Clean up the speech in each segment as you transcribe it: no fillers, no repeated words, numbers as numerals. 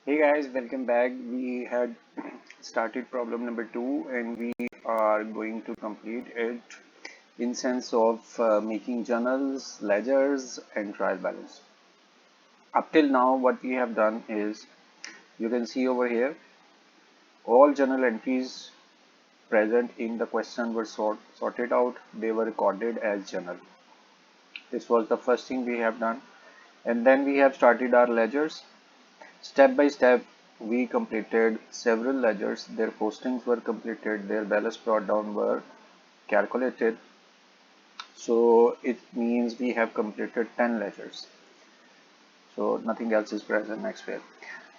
Hey guys, welcome back. We had started problem number 2 and we are going to complete it in sense of making journals, ledgers and trial balance. Up till now what we have done is you can see over here all journal entries present in the question were sorted out. They were recorded as journal. This was the first thing we have done, and then we have started our ledgers. Step by step, we completed several ledgers. Their postings were completed, their balance brought down were calculated. So it means we have completed 10 ledgers. So nothing else is present next page.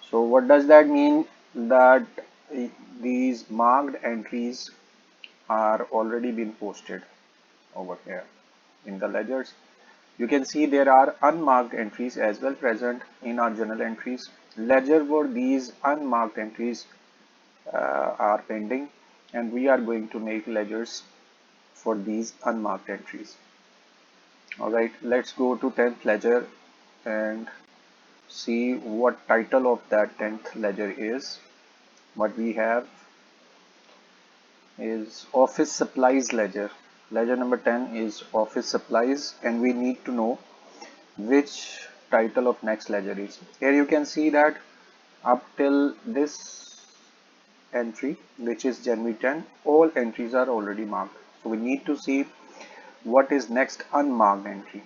So what does that mean? That these marked entries are already been posted over here in the ledgers. You can see there are unmarked entries as well present in our journal entries. Ledger for these unmarked entries are pending, and we are going to make ledgers for these unmarked entries. Alright, let's go to 10th ledger and see what title of that 10th ledger is. What we have is office supplies ledger. Ledger number 10 is office supplies, and we need to know which title of next ledger is. Here you can see that up till this entry, which is January 10, all entries are already marked. So we need to see what is next unmarked entry.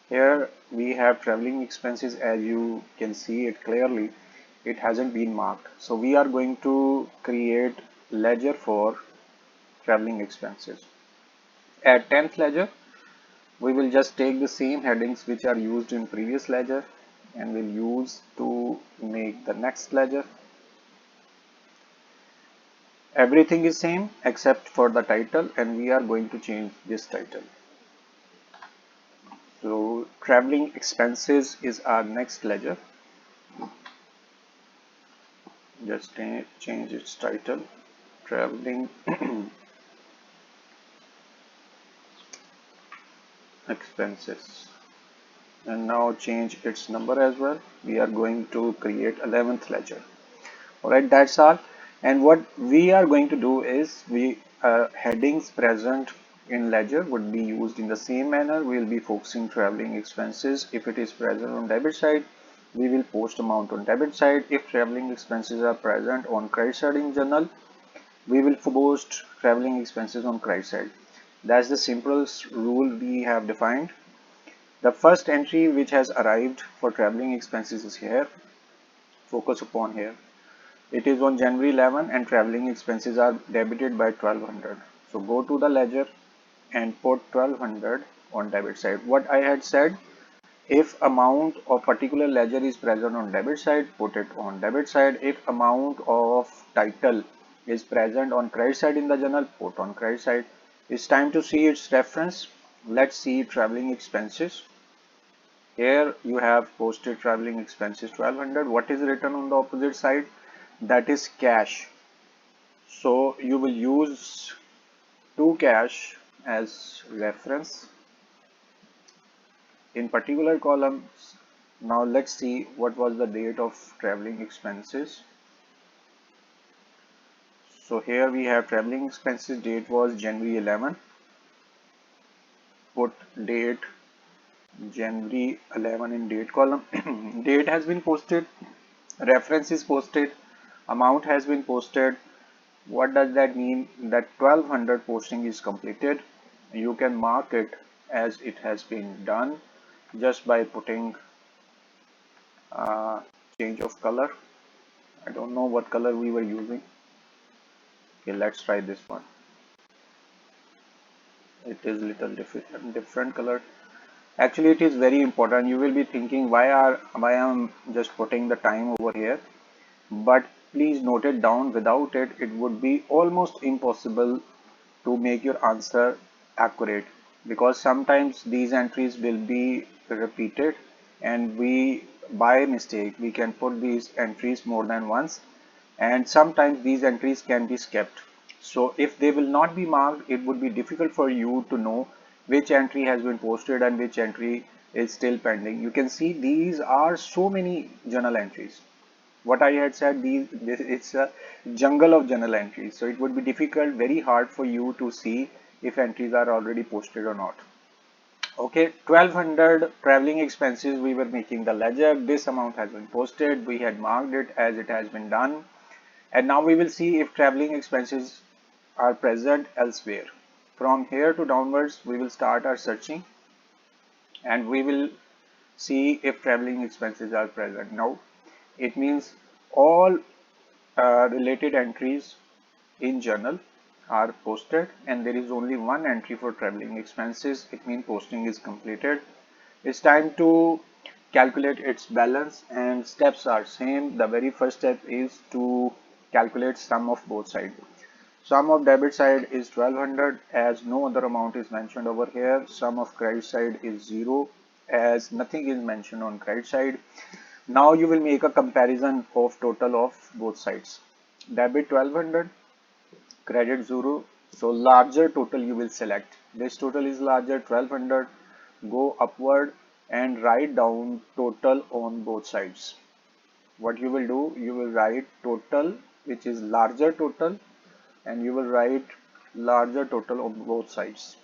Here we have traveling expenses. As you can see it clearly, it hasn't been marked. So we are going to create ledger for traveling expenses. At 10th ledger, we will just take the same headings which are used in previous ledger and will use to make the next ledger. Everything is same except for the title, and we are going to change this title. So traveling expenses is our next ledger. Just change its title, traveling expenses, and now change its number as well. We are going to create 11th ledger. Alright, that's all. And what we are going to do is headings present in ledger would be used in the same manner. We will be focusing traveling expenses. If it is present on debit side, we will post amount on debit side. If traveling expenses are present on credit side in journal, we will post traveling expenses on credit side. That's the simplest rule we have defined. The first entry which has arrived for traveling expenses is here. Focus upon here. It is on January 11 and traveling expenses are debited by 1200. So go to the ledger and put 1200 on debit side. What I had said, if amount of particular ledger is present on debit side, put it on debit side. If amount of title is present on credit side in the journal, put on credit side. It's time to see its reference. Let's see traveling expenses. Here you have posted traveling expenses 1200. What is written on the opposite side? That is cash. So you will use to cash as reference in particular columns. Now let's see what was the date of traveling expenses. So here we have traveling expenses, date was January 11. Put date January 11 in date column. Date has been posted, reference is posted, amount has been posted. What does that mean? That 1200 posting is completed. You can mark it as it has been done just by putting change of color. I don't know what color we were using. Okay, let's try this one. It is little different color. Actually, it is very important. You will be thinking why I'm just putting the time over here, but please note it down. Without it, it would be almost impossible to make your answer accurate, because sometimes these entries will be repeated and we by mistake we can put these entries more than once, and sometimes these entries can be skipped. So if they will not be marked, it would be difficult for you to know which entry has been posted and which entry is still pending. You can see these are so many journal entries. What I had said, it's a jungle of journal entries. So it would be difficult, very hard for you to see if entries are already posted or not. Okay, 1200 traveling expenses, we were making the ledger. This amount has been posted. We had marked it as it has been done. And now we will see if traveling expenses are present elsewhere. From here to downwards, we will start our searching and we will see if traveling expenses are present. Now, it means all related entries in journal are posted and there is only one entry for traveling expenses. It means posting is completed. It's time to calculate its balance and steps are same. The very first step is to calculate sum of both sides. Sum of debit side is 1200 as no other amount is mentioned over here. Sum of credit side is 0 as nothing is mentioned on credit side. Now you will make a comparison of total of both sides. Debit 1200, credit 0. So larger total you will select. This total is larger 1200. Go upward and write down total on both sides. What you will do, you will write total which is larger total and you will write larger total on both sides.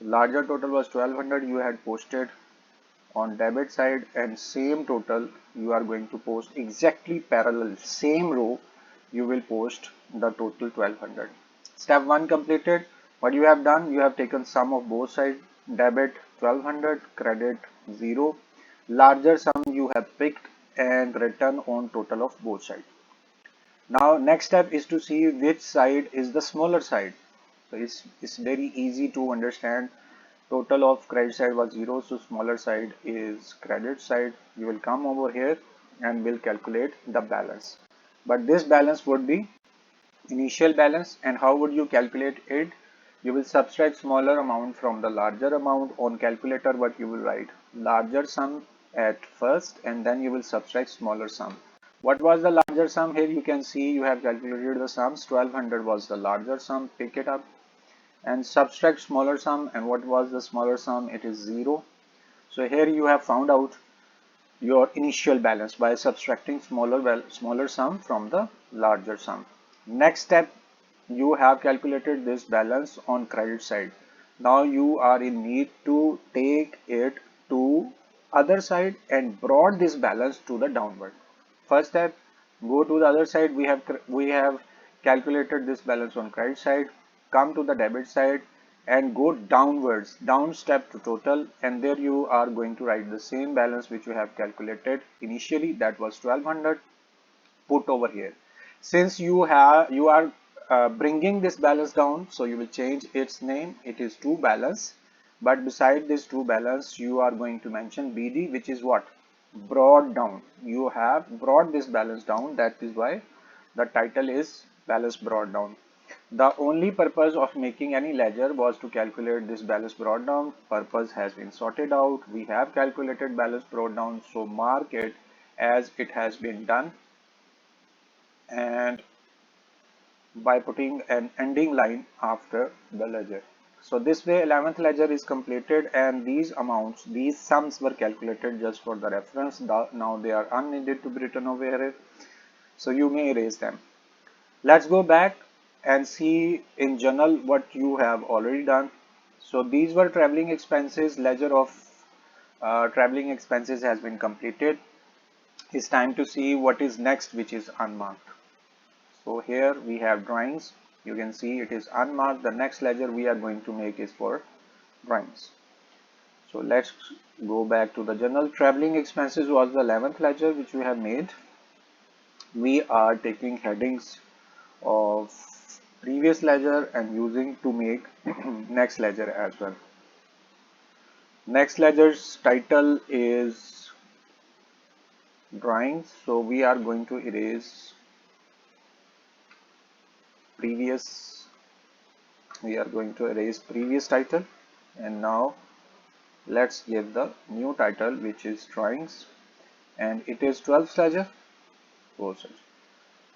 Larger total was 1200 you had posted on debit side and same total you are going to post exactly parallel same row you will post the total 1200. Step 1 completed. What you have done, you have taken sum of both sides, debit 1200, credit 0. Larger sum you have picked and written on total of both sides. Now next step is to see which side is the smaller side. So it's very easy to understand. Total of credit side was 0, so smaller side is credit side. You will come over here and will calculate the balance. But this balance would be initial balance, and how would you calculate it? You will subtract smaller amount from the larger amount. On calculator what you will write, larger sum at first and then you will subtract smaller sum. What was the larger sum? Here you can see you have calculated the sums. 1200 was the larger sum, pick it up and subtract smaller sum, and what was the smaller sum? It is 0. So here you have found out your initial balance by subtracting smaller sum from the larger sum. Next step, you have calculated this balance on credit side. Now you are in need to take it to other side and brought this balance to the downward. First step, go to the other side. We have calculated this balance on credit side. Come to the debit side and go downwards, down step to total, and there you are going to write the same balance which you have calculated initially, that was 1200, put over here. Since you are bringing this balance down, so you will change its name. It is to balance, but beside this to balance you are going to mention BD, which is what? Brought down. You have brought this balance down, that is why the title is balance brought down. The only purpose of making any ledger was to calculate this balance brought down. Purpose has been sorted out. We have calculated balance brought down, so mark it as it has been done and by putting an ending line after the ledger. So this way 11th ledger is completed and these amounts, these sums were calculated just for the reference. Now they are unneeded to be written over here, so you may erase them. Let's go back and see in journal what you have already done. So these were traveling expenses. Ledger of traveling expenses has been completed. It's time to see what is next, which is unmarked. So here we have drawings. You can see it is unmarked. The next ledger we are going to make is for drawings. So let's go back to the journal. Traveling expenses was the 11th ledger which we have made. We are taking headings of previous ledger and using to make next ledger as well. Next ledger's title is drawings, so we are going to erase previous. We are going to erase previous title, and now let's give the new title, which is drawings, and it is 12th ledger.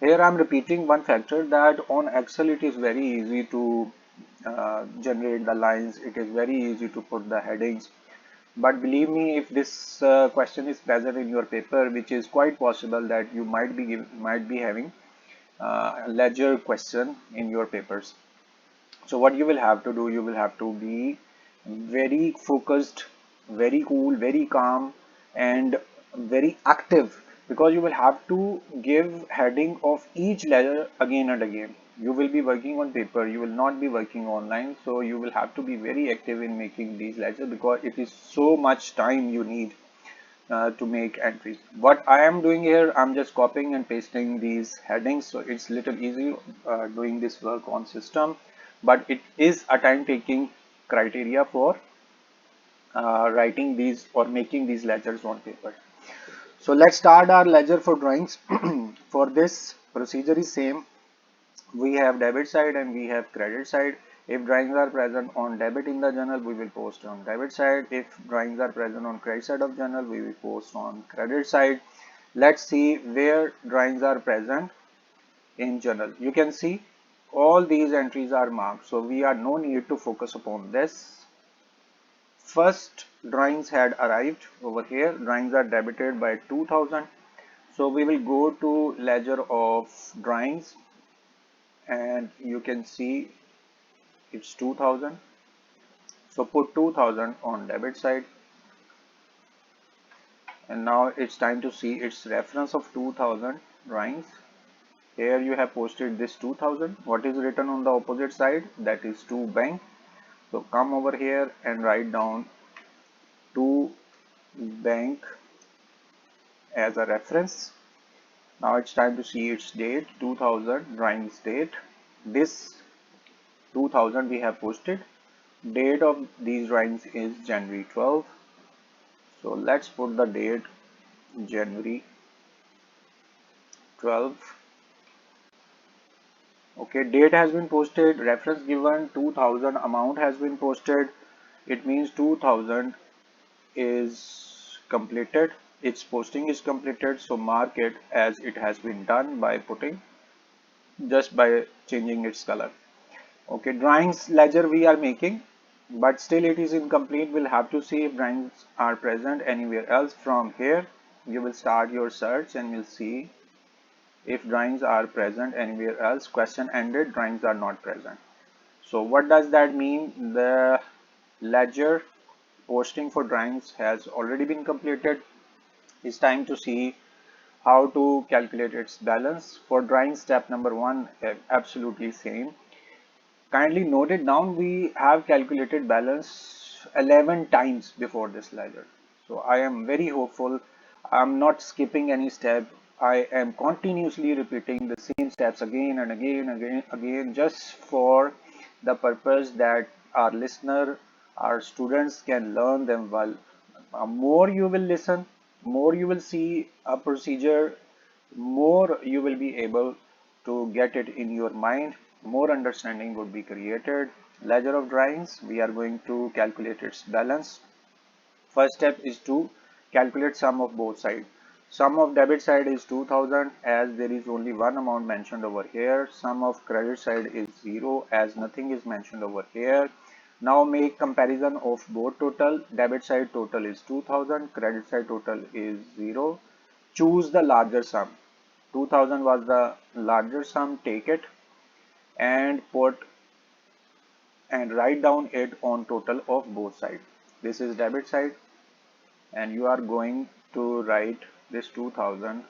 Here I am repeating one factor, that on Excel it is very easy to generate the lines. It is very easy to put the headings. But believe me, if this question is present in your paper, which is quite possible that you might be having a ledger question in your papers. So what you will have to do, you will have to be very focused, very cool, very calm, and very active, because you will have to give heading of each letter again and again. You will be working on paper, you will not be working online, so you will have to be very active in making these letters, because it is so much time you need to make entries. What I am doing here, I'm just copying and pasting these headings, so it's little easy doing this work on system, but it is a time taking criteria for writing these or making these ledgers on paper. So let's start our ledger for drawings. For this, procedure is same. We have debit side and we have credit side. If drawings are present on debit in the journal, we will post on debit side. If drawings are present on credit side of journal, we will post on credit side. Let's see where drawings are present in journal. You can see all these entries are marked, so we are no need to focus upon this. First drawings had arrived over here. Drawings are debited by 2000. So we will go to ledger of drawings, and you can see it's 2000. So put 2000 on debit side, and now it's time to see its reference of 2000 drawings. Here you have posted this 2000. What is written on the opposite side? That is to bank. So come over here and write down to bank as a reference. Now it's time to see its date, 2000 drawings date. This 2000 we have posted. Date of these drawings is January 12. So let's put the date January 12. Okay, date has been posted, reference given 2000, amount has been posted. It means 2000 is completed, its posting is completed, so mark it as it has been done by putting, just by changing its color. Okay, drawings ledger we are making, but still it is incomplete. We'll have to see if drawings are present anywhere else. From here you will start your search and you'll see if drawings are present anywhere else. Question ended, drawings are not present. So what does that mean? The ledger posting for drawings has already been completed. It's time to see how to calculate its balance. For drawing, step number 1, absolutely same. Kindly note it down, we have calculated balance 11 times before this ledger. So I am very hopeful. I'm not skipping any step. I am continuously repeating the same steps again and again, just for the purpose that our listener, our students can learn them well. More you will listen, more you will see a procedure, more you will be able to get it in your mind, more understanding would be created. Ledger of drawings, we are going to calculate its balance. First step is to calculate sum of both sides. Sum of debit side is 2000, as there is only one amount mentioned over here. Sum of credit side is 0, as nothing is mentioned over here. Now make comparison of both total. Debit side total is 2000, credit side total is 0. Choose the larger sum. 2000 was the larger sum, take it and put and write down it on total of both sides. This is debit side, and you are going to write this 2000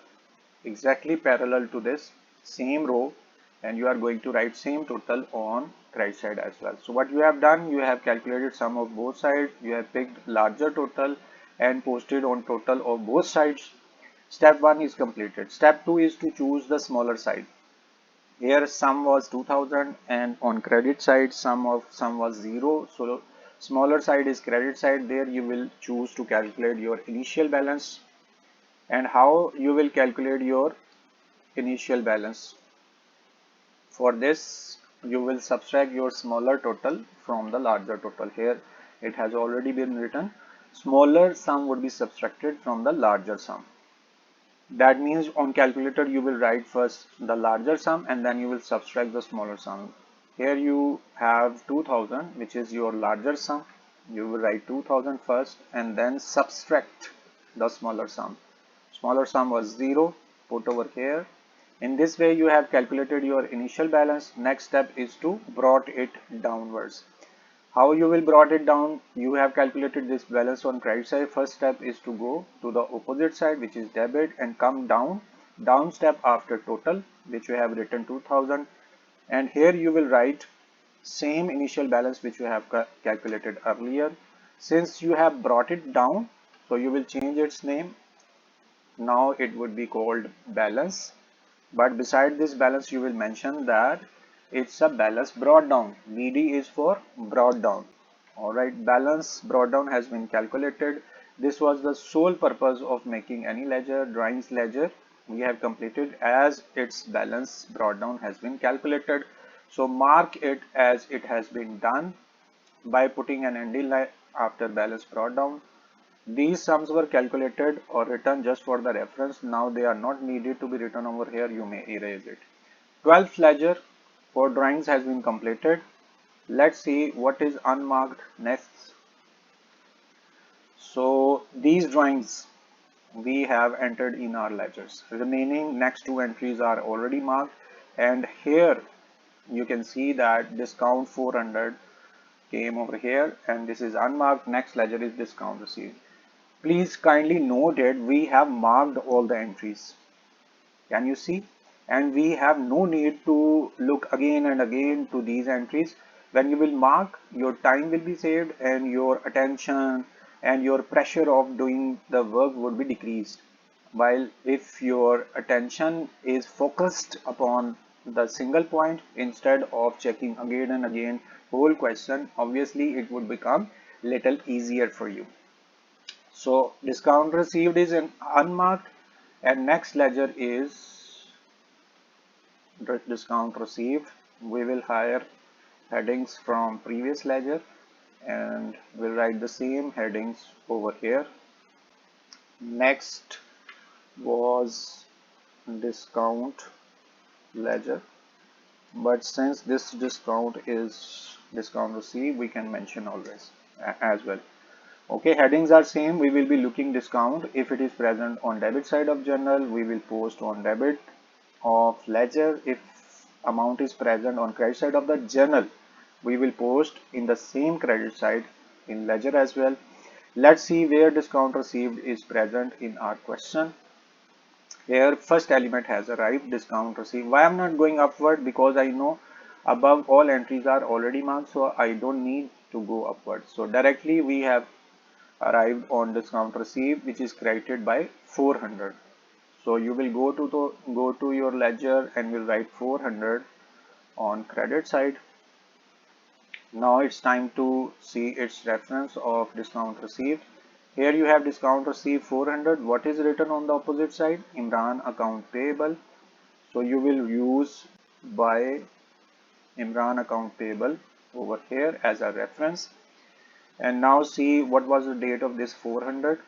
exactly parallel to this same row, and you are going to write same total on credit side as well. So what you have done, you have calculated sum of both sides, you have picked larger total and posted on total of both sides. Step 1 is completed. Step 2 is to choose the smaller side. Here sum was 2000, and on credit side sum was 0. So smaller side is credit side. There you will choose to calculate your initial balance. And how you will calculate your initial balance? For this, you will subtract your smaller total from the larger total. Here it has already been written. Smaller sum would be subtracted from the larger sum. That means on calculator you will write first the larger sum and then you will subtract the smaller sum. Here you have 2000, which is your larger sum. You will write 2000 first and then subtract the smaller sum. Smaller sum was 0, put over here. In this way you have calculated your initial balance. Next step is to brought it downwards. How you will brought it down? You have calculated this balance on credit side. First step is to go to the opposite side, which is debit, and come down. Down step after total, which you have written 2000, and here you will write same initial balance which you have calculated earlier. Since you have brought it down, so you will change its name. Now it would be called balance, but beside this balance you will mention that it's a balance brought down. BD is for brought down. Alright, balance brought down has been calculated. This was the sole purpose of making any ledger, drawings ledger. We have completed as its balance brought down has been calculated. So mark it as it has been done by putting an ending line after balance brought down. These sums were calculated or written just for the reference. Now they are not needed to be written over here. You may erase it. 12th ledger for drawings has been completed. Let's see what is unmarked next. So these drawings we have entered in our ledgers. Remaining next two entries are already marked, and here you can see that discount 400 came over here, and this is unmarked. Next ledger is discount received. Please kindly note that we have marked all the entries. Can you see? And we have no need to look again and again to these entries. When you will mark, your time will be saved and your attention and your pressure of doing the work would be decreased. While if your attention is focused upon the single point instead of checking again and again whole question, obviously it would become little easier for you. So discount received is an unmarked, and next ledger is discount received. We will hire headings from previous ledger and we'll write the same headings over here. Next was discount ledger, but since this discount is discount received, we can mention always as well. Okay, headings are same. We will be looking discount. If it is present on debit side of journal, we will post on debit of ledger. If amount is present on credit side of the journal, we will post in the same credit side in ledger as well. Let's see where discount received is present in our question. Here first element has arrived, discount received. Why I'm not going upward? Because I know above all entries are already marked, so I don't need to go upward. So directly we have arrived on discount received, which is credited by 400. So you will go to your ledger and will write 400 on credit side. Now it's time to see its reference of discount received. Here you have discount received 400. What is written on the opposite side? Imran account payable. So you will use by Imran account payable over here as a reference. And now see what was the date of this 400.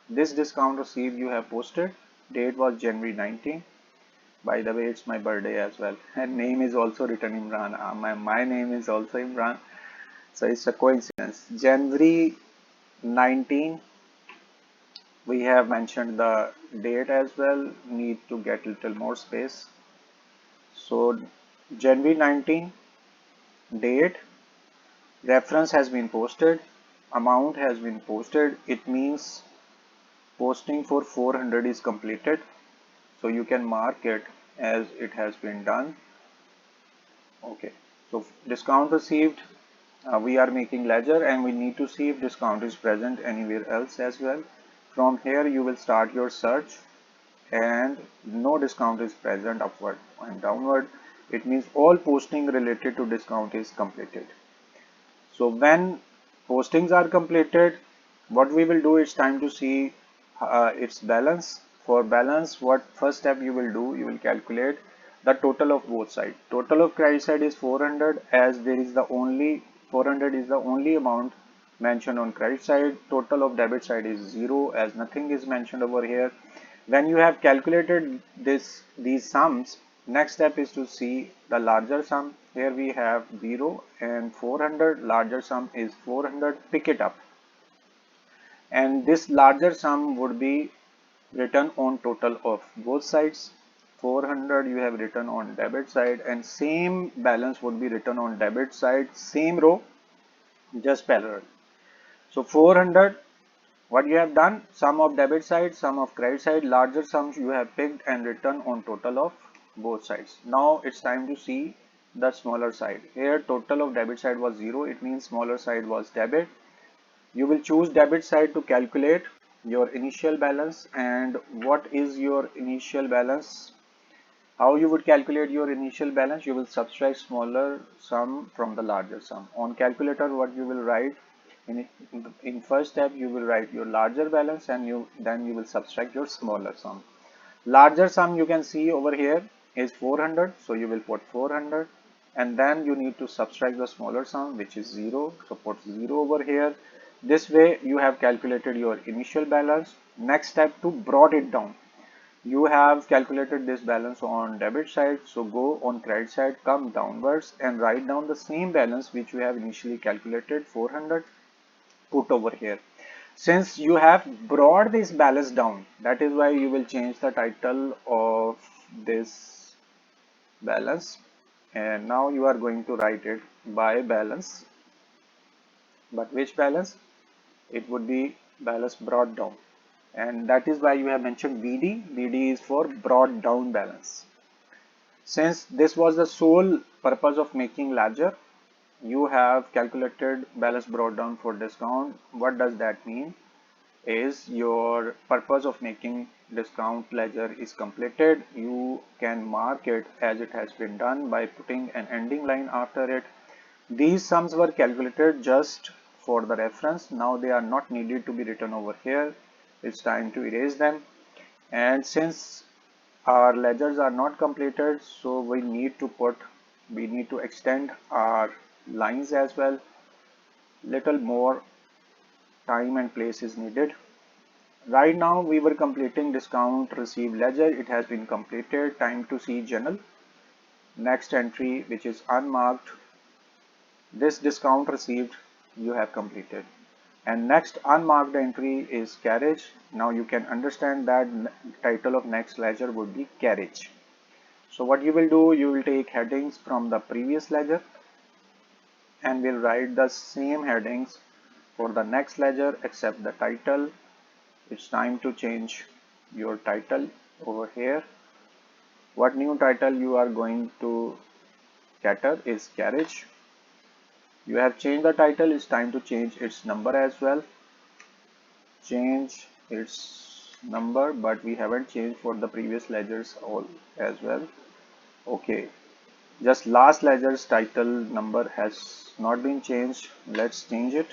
This discount received you have posted. Date was January 19. By the way, it's my birthday as well. And name is also written Imran. My name is also Imran. So it's a coincidence. January 19. We have mentioned the date as well. Need to get little more space. So January 19 date. Reference has been posted. Amount has been posted. It means posting for 400 is completed. So you can mark it as it has been done. Okay. So discount received. We are making ledger and we need to see if discount is present anywhere else as well. From here you will start your search and no discount is present upward and downward. It means all posting related to discount is completed. So when postings are completed, what we will do, it's time to see its balance. For balance, what first step you will do, you will calculate the total of both sides. Total of credit side is 400, as there is the only 400 is the only amount mentioned on credit side. Total of debit side is 0, as nothing is mentioned over here. When you have calculated these sums, Next step is to see the larger sum. Here we have 0 and 400. Larger sum is 400. Pick it up. And this larger sum would be written on total of both sides. 400 you have written on debit side, and same balance would be written on debit side, same row, just parallel. So 400, what you have done, sum of debit side, sum of credit side, larger sums you have picked and written on total of both sides. Now it's time to see the smaller side. Here total of debit side was 0, it means smaller side was debit. You will choose debit side to calculate your initial balance. And what is your initial balance? How you would calculate your initial balance? You will subtract smaller sum from the larger sum. On calculator, what you will write in first step, you will write your larger balance, and then you will subtract your smaller sum. Larger sum you can see over here is 400, so you will put 400, and then you need to subtract the smaller sum, which is 0, so put 0 over here. This way you have calculated your initial balance. Next step, to brought it down. You have calculated this balance on debit side, so go on credit side, come downwards and write down the same balance which you have initially calculated, 400, put over here. Since you have brought this balance down, that is why you will change the title of this balance, and now you are going to write it by balance. But which balance? It would be balance brought down, and that is why you have mentioned BD. BD is for brought down balance. Since this was the sole purpose of making ledger, you have calculated balance brought down for discount. What does that mean? Is your purpose of making discount ledger is completed, you can mark it as it has been done by putting an ending line after it. These sums were calculated just for the reference. Now they are not needed to be written over here. It's time to erase them. And since our ledgers are not completed, so we need to extend our lines as well. Little more time and place is needed. Right now we were completing discount received ledger. It has been completed. Time to see journal. Next entry, which is unmarked. This discount received you have completed. And next unmarked entry is carriage. Now you can understand that title of next ledger would be carriage. So what you will do, you will take headings from the previous ledger and will write the same headings for the next ledger except the title. It's time to change your title over here. What new title you are going to cater is carriage. You have changed the title. It's time to change its number as well. Change its number, but we haven't changed for the previous ledgers all as well. Okay, just last ledger's title number has not been changed. Let's change it.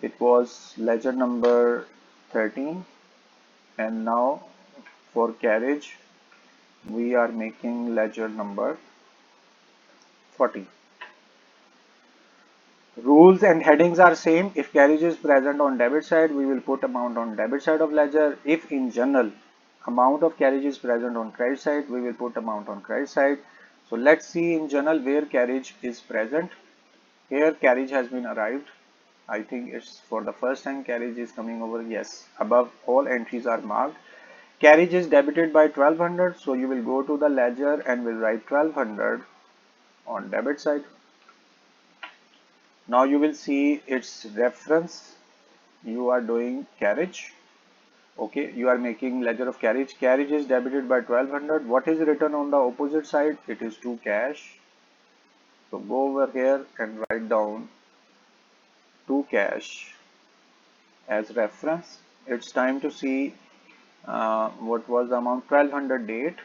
It was ledger number 13, and now for carriage we are making ledger number 40. Rules and headings are same. If carriage is present on debit side, we will put amount on debit side of ledger. If in general amount of carriage is present on credit side, we will put amount on credit side. So let's see in general where carriage is present. Here carriage has been arrived. I think it's for the first time carriage is coming over. Yes, above all entries are marked. Carriage is debited by 1200, so you will go to the ledger and will write 1200 on debit side. Now you will see its reference. You are doing carriage. Okay, you are making ledger of carriage. Carriage is debited by 1200. What is written on the opposite side? It is to cash. So go over here and write down to cash as reference. It's time to see what was the amount. 1200 date.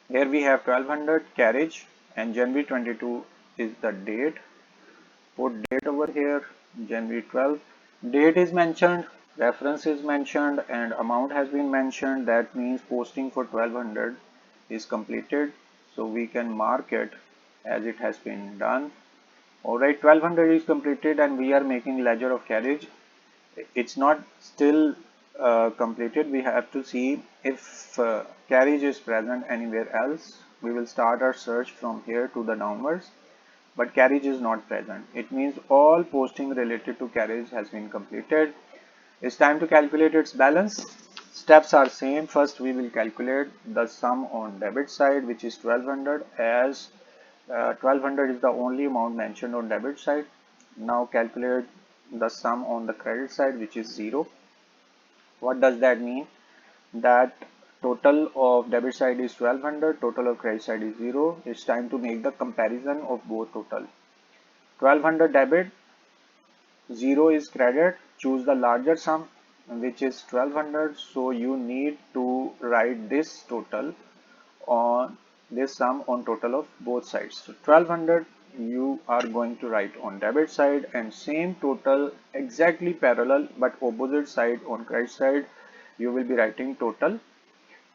Here we have 1200 carriage and January 22 is the date. Put date over here, January 12. Date is mentioned, reference is mentioned, and amount has been mentioned. That means posting for 1200 is completed. So we can mark it as it has been done. Alright, 1200 is completed and we are making ledger of carriage. It's not still completed, we have to see if carriage is present anywhere else. We will start our search from here to the downwards, but carriage is not present. It means all posting related to carriage has been completed. It's time to calculate its balance. Steps are same. First, we will calculate the sum on debit side, which is 1200, as 1200 is the only amount mentioned on debit side. Now calculate the sum on the credit side, which is 0. What does that mean? That total of debit side is 1200, total of credit side is 0. It's time to make the comparison of both total. 1200 debit, 0 is credit. Choose the larger sum, which is 1200. So you need to write this total on this sum on total of both sides. So 1200 you are going to write on debit side, and same total exactly parallel but opposite side on credit side you will be writing total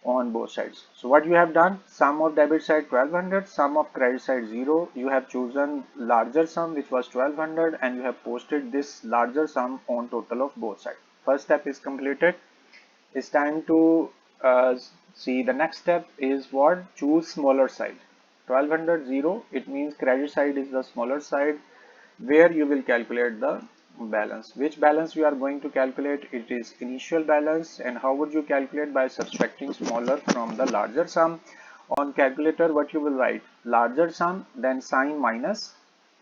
on both sides. So what you have done, sum of debit side 1200, sum of credit side 0. You have chosen larger sum, which was 1200, and you have posted this larger sum on total of both sides. First step is completed. It's time to see the next step is what? Choose smaller side. 1200 0, it means credit side is the smaller side, where you will calculate the balance. Which balance you are going to calculate? It is initial balance. And how would you calculate? By subtracting smaller from the larger sum. On calculator, what you will write? Larger sum, then sign minus,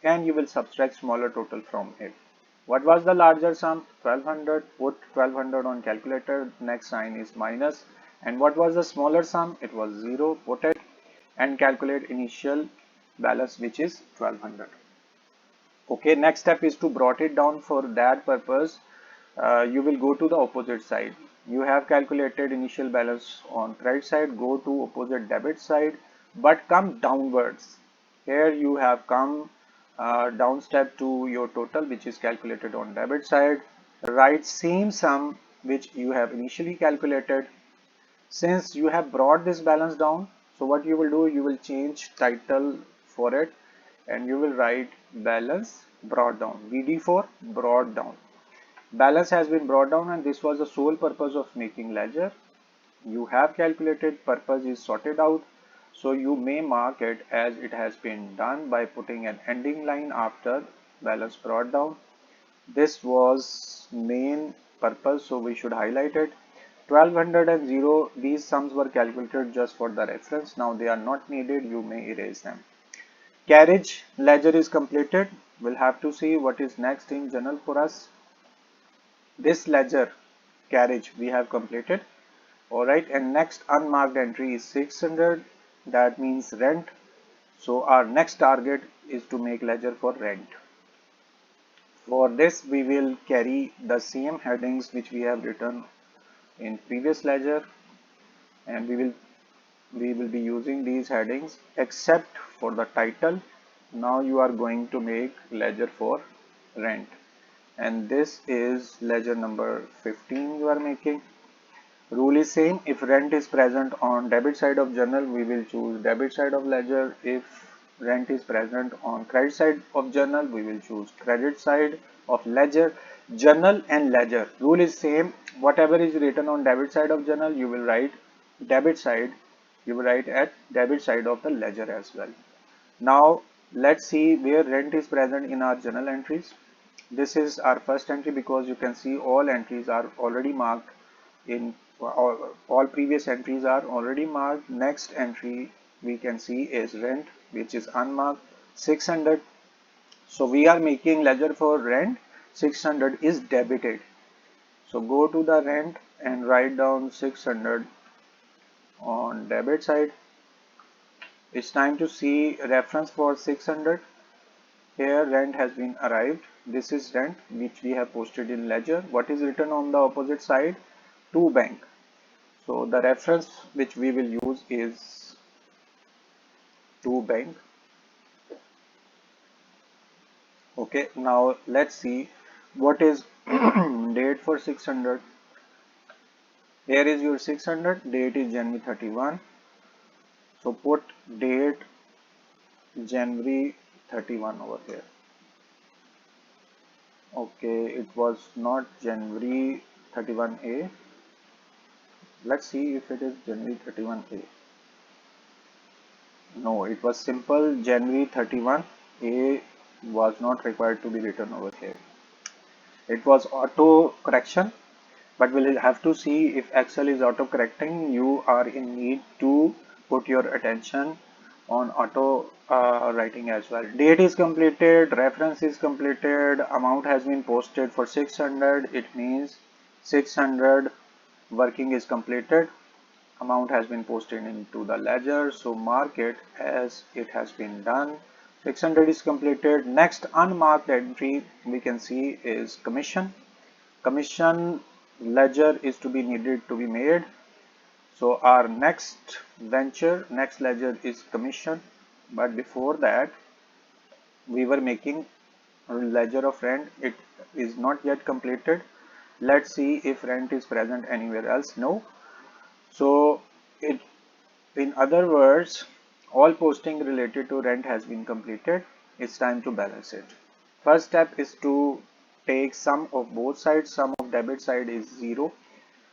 and you will subtract smaller total from it. What was the larger sum? 1200. Put 1200 on calculator, next sign is minus. And what was the smaller sum? It was 0. Put it and calculate initial balance, which is 1200. Okay, next step is to brought it down. For that purpose, you will go to the opposite side. You have calculated initial balance on credit side, go to opposite debit side, but come downwards. Here you have come down step to your total, which is calculated on debit side. Write same sum which you have initially calculated. Since you have brought this balance down, so what you will do, you will change title for it, and you will write balance brought down, BD for brought down. Balance has been brought down, and this was the sole purpose of making ledger. You have calculated, purpose is sorted out, so you may mark it as it has been done by putting an ending line after balance brought down. This was main purpose, so we should highlight it. 1200 and 0, these sums were calculated just for the reference. Now they are not needed, you may erase them. Carriage ledger is completed. We'll have to see what is next in journal for us. This ledger carriage we have completed. Alright, and next unmarked entry is 600. That means rent. So our next target is to make ledger for rent. For this we will carry the same headings which we have written in previous ledger, and we will be using these headings except for the title. Now you are going to make ledger for rent, and this is ledger number 15 you are making. Rule is same. If rent is present on debit side of journal, we will choose debit side of ledger. If rent is present on credit side of journal, we will choose credit side of ledger. Journal and ledger rule is same. Whatever is written on debit side of journal, you will write debit side. You will write at debit side of the ledger as well. Now let's see where rent is present in our journal entries. This is our first entry, because you can see all entries are already marked in all previous entries are already marked. Next entry we can see is rent, which is unmarked, 600. So we are making ledger for rent. 600 is debited. So go to the rent and write down 600 on debit side. It's time to see reference for 600. Here rent has been arrived. This is rent which we have posted in ledger. What is written on the opposite side? To bank. So the reference which we will use is to bank. Okay, now let's see what is date for 600. Here is your 600, date is January 31. So put date January 31 over here. Okay, it was not January 31A. Let's see if it is January 31A. No, it was simple January 31. A was not required to be written over here. It was auto correction, but we'll have to see if Excel is auto correcting. You are in need to put your attention on auto writing as well. Date is completed, reference is completed, amount has been posted for 600. It means 600 working is completed. Amount has been posted into the ledger, so mark it as it has been done. 600 is completed. Next unmarked entry we can see is commission. Commission ledger is to be needed to be made. So our next venture, next ledger is commission. But before that, we were making a ledger of rent. It is not yet completed. Let's see if rent is present anywhere else. No. So it, in other words, all posting related to rent has been completed. It's time to balance it. First step is to take sum of both sides. Sum of debit side is 0.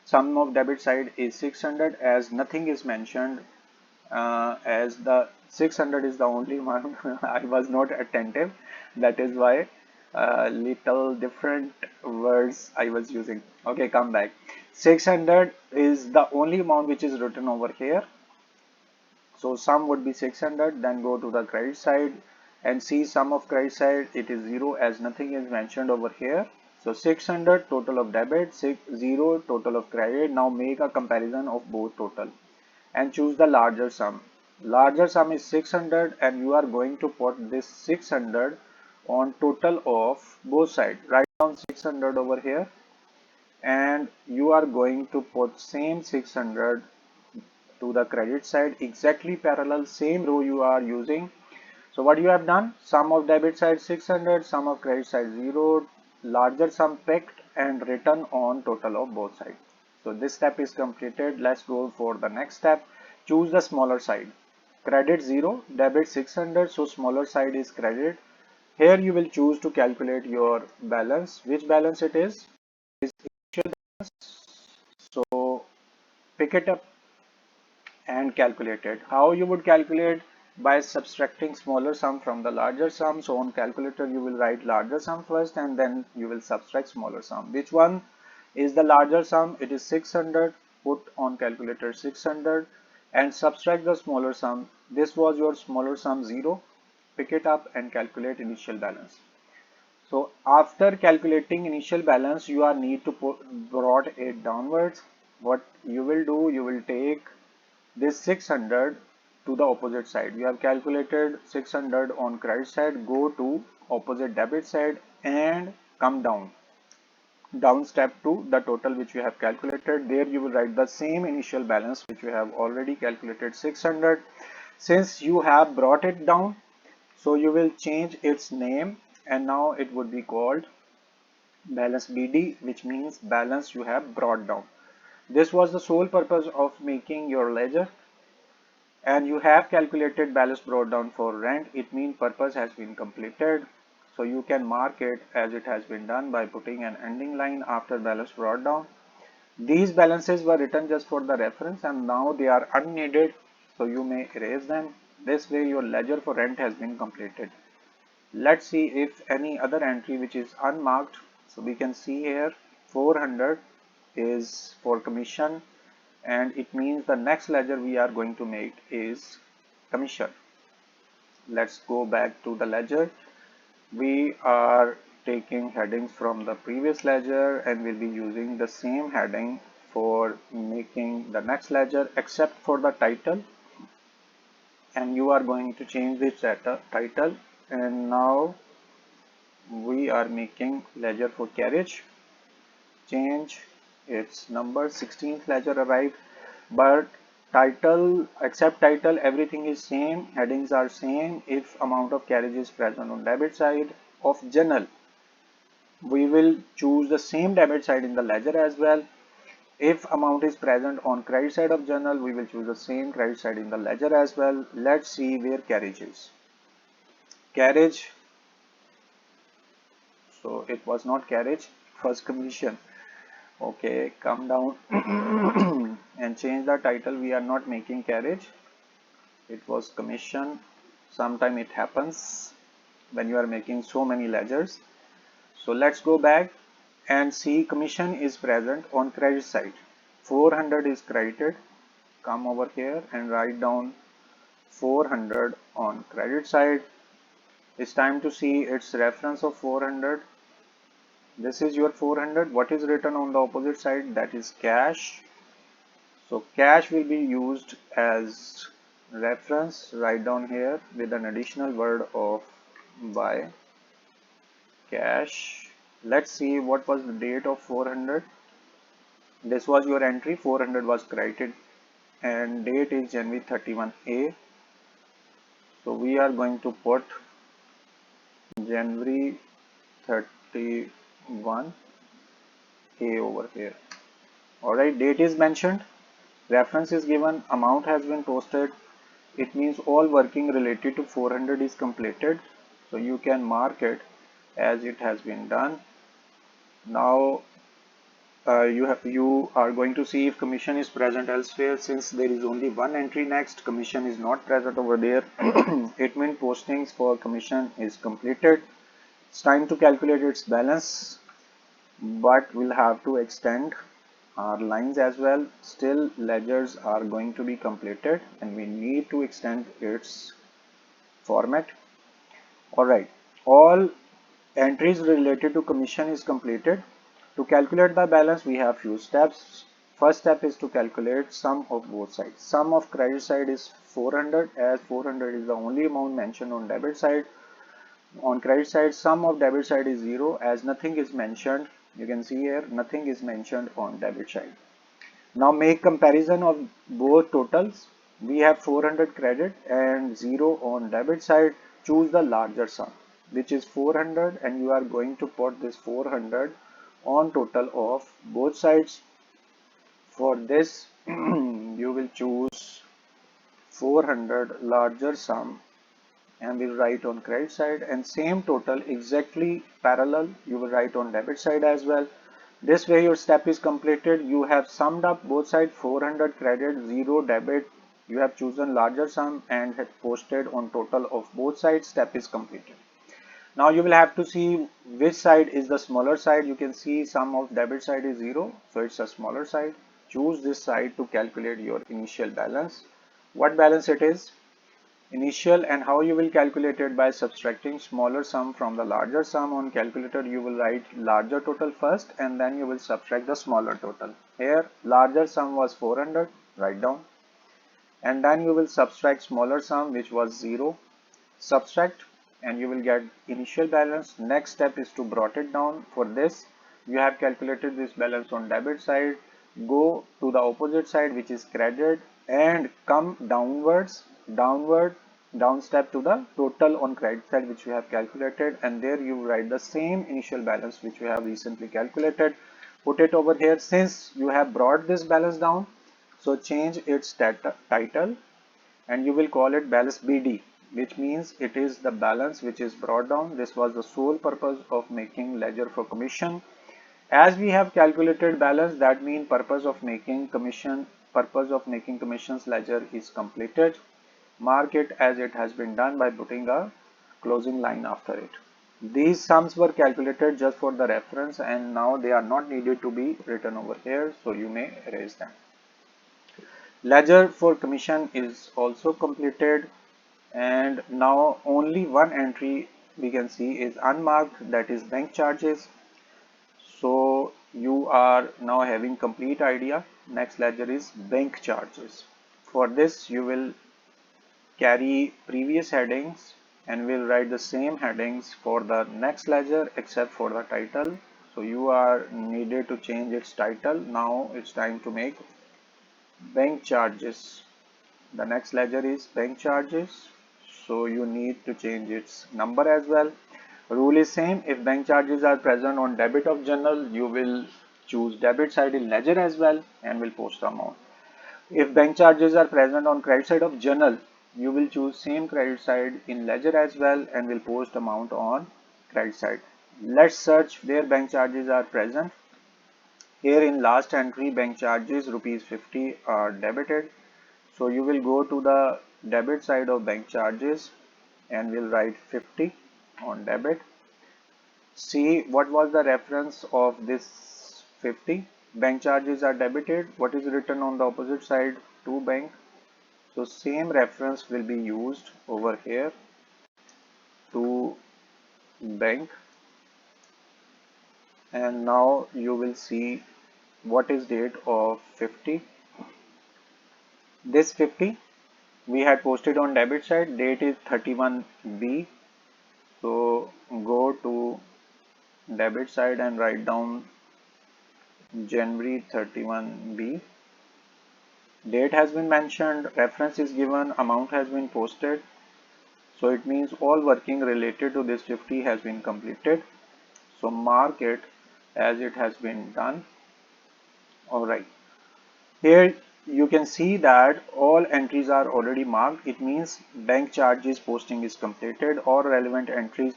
Sum of debit side is 600, as nothing is mentioned, as the 600 is the only one. I was not attentive. That is why little different words I was using. Okay, come back. 600 is the only amount which is written over here. So sum would be 600, then go to the credit side and see sum of credit side. It is 0, as nothing is mentioned over here. So 600 total of debit, 0 total of credit. Now make a comparison of both total and choose the larger sum. Larger sum is 600, and you are going to put this 600 on total of both sides. Write down 600 over here, and you are going to put same 600 to the credit side, exactly parallel, same row you are using. So what you have done, sum of debit side 600, sum of credit side 0, larger sum picked and written on total of both sides. So this step is completed. Let's go for the next step. Choose the smaller side. Credit 0, debit 600, so smaller side is credit. Here you will choose to calculate your balance. Which balance it is? Is initial balance. So pick it up and calculate it. How you would calculate? By subtracting smaller sum from the larger sum. So on calculator you will write larger sum first, and then you will subtract smaller sum. Which one is the larger sum? It is 600. Put on calculator 600 and subtract the smaller sum. This was your smaller sum 0. Pick it up and calculate initial balance. So after calculating initial balance, you are need to brought it downwards. What you will do, you will take this 600 to the opposite side. You have calculated 600 on credit side, go to opposite debit side and come down step to the total which you have calculated. There you will write the same initial balance which you have already calculated 600. Since you have brought it down, so you will change its name, and now it would be called balance BD, which means balance you have brought down. This was the sole purpose of making your ledger, and you have calculated balance brought down for rent. It means purpose has been completed. So you can mark it as it has been done by putting an ending line after balance brought down. These balances were written just for the reference, and now they are unneeded, so you may erase them. This way your ledger for rent has been completed. Let's see if any other entry which is unmarked. So we can see here 400 is for commission, and it means the next ledger we are going to make is commission. Let's go back to the ledger. We are taking headings from the previous ledger and we'll be using the same heading for making the next ledger, except for the title, and you are going to change this title. And now we are making ledger for carriage. Change its number. 16th ledger arrived, but title, except title, everything is same, headings are same. If amount of carriage is present on debit side of journal, we will choose the same debit side in the ledger as well. If amount is present on credit side of journal, we will choose the same credit side in the ledger as well. Let's see where carriage is. Carriage, so it was not carriage, it was commission. Okay, come down and change the title. We are not making carriage, it was commission. Sometime it happens when you are making so many ledgers. So let's go back and see commission is present on credit side. 400 is credited. Come over here and write down 400 on credit side. It's time to see its reference of 400. This is your 400. What is written on the opposite side? That is cash. So cash will be used as reference. Write down here with an additional word of buy cash. Let's see what was the date of 400. This was your entry. 400 was credited and date is January 31A. So we are going to put January 31A over here. Alright, date is mentioned, reference is given, amount has been posted. It means all working related to 400 is completed. So you can mark it as it has been done. Now you are going to see if commission is present elsewhere. Since there is only one entry next, commission is not present over there. It means postings for commission is completed. It's time to calculate its balance, but we'll have to extend our lines as well. Still ledgers are going to be completed and we need to extend its format. Alright, all entries related to commission is completed. To calculate the balance, we have few steps. First step is to calculate sum of both sides. Sum of credit side is 400, as 400 is the only amount mentioned on debit side. On credit side, sum of debit side is 0, as nothing is mentioned. You can see here, nothing is mentioned on debit side. Now make comparison of both totals. We have 400 credit and 0 on debit side. Choose the larger sum, which is 400, and you are going to put this 400 on total of both sides. For this you will choose 400 larger sum and will write on credit side, and same total exactly parallel you will write on debit side as well. This way your step is completed. You have summed up both sides, 400 credit, 0 debit. You have chosen larger sum and have posted on total of both sides. Step is completed. Now you will have to see which side is the smaller side. You can see sum of debit side is 0, so it's a smaller side. Choose this side to calculate your initial balance. What balance it is? Initial. And how you will calculate it? By subtracting smaller sum from the larger sum. On calculator you will write larger total first and then you will subtract the smaller total. Here larger sum was 400, write down, and then you will subtract smaller sum which was 0, subtract, and you will get initial balance. Next step is to brought it down. For this you have calculated this balance on debit side, go to the opposite side which is credit and come downwards, down step to the total on credit side which you have calculated, and there you write the same initial balance which you have recently calculated. Put it over here. Since you have brought this balance down, so change its title and you will call it balance BD, which means it is the balance which is brought down. This was the sole purpose of making ledger for commission. As we have calculated balance, that means purpose of making commissions ledger is completed. Mark it as it has been done by putting a closing line after it. These sums were calculated just for the reference and now they are not needed to be written over here, so you may erase them. Ledger for commission is also completed, and now only one entry we can see is unmarked, that is bank charges. So you are now having complete idea. Next ledger is bank charges. For this you will carry previous headings and will write the same headings for the next ledger except for the title. So you are needed to change its title. Now it's time to make bank charges. The next ledger is bank charges, so you need to change its number as well. Rule is same. If bank charges are present on debit of journal, you will choose debit side in ledger as well and will post the amount. If bank charges are present on credit side of journal, you will choose same credit side in ledger as well and will post amount on credit side. Let's search where bank charges are present. Here in last entry, bank charges rupees 50 are debited. So you will go to the debit side of bank charges and we'll write 50 on debit. See what was the reference of this 50. Bank charges are debited. What is written on the opposite side? To bank. So same reference will be used over here to bank. And now you will see what is date of 50. This 50 we had posted on debit side, date is 31B. So go to debit side and write down January 31B. Date has been mentioned, reference is given, amount has been posted. So it means all working related to this 50 has been completed. So mark it as it has been done. Alright. Here you can see that all entries are already marked. It means bank charges posting is completed. All relevant entries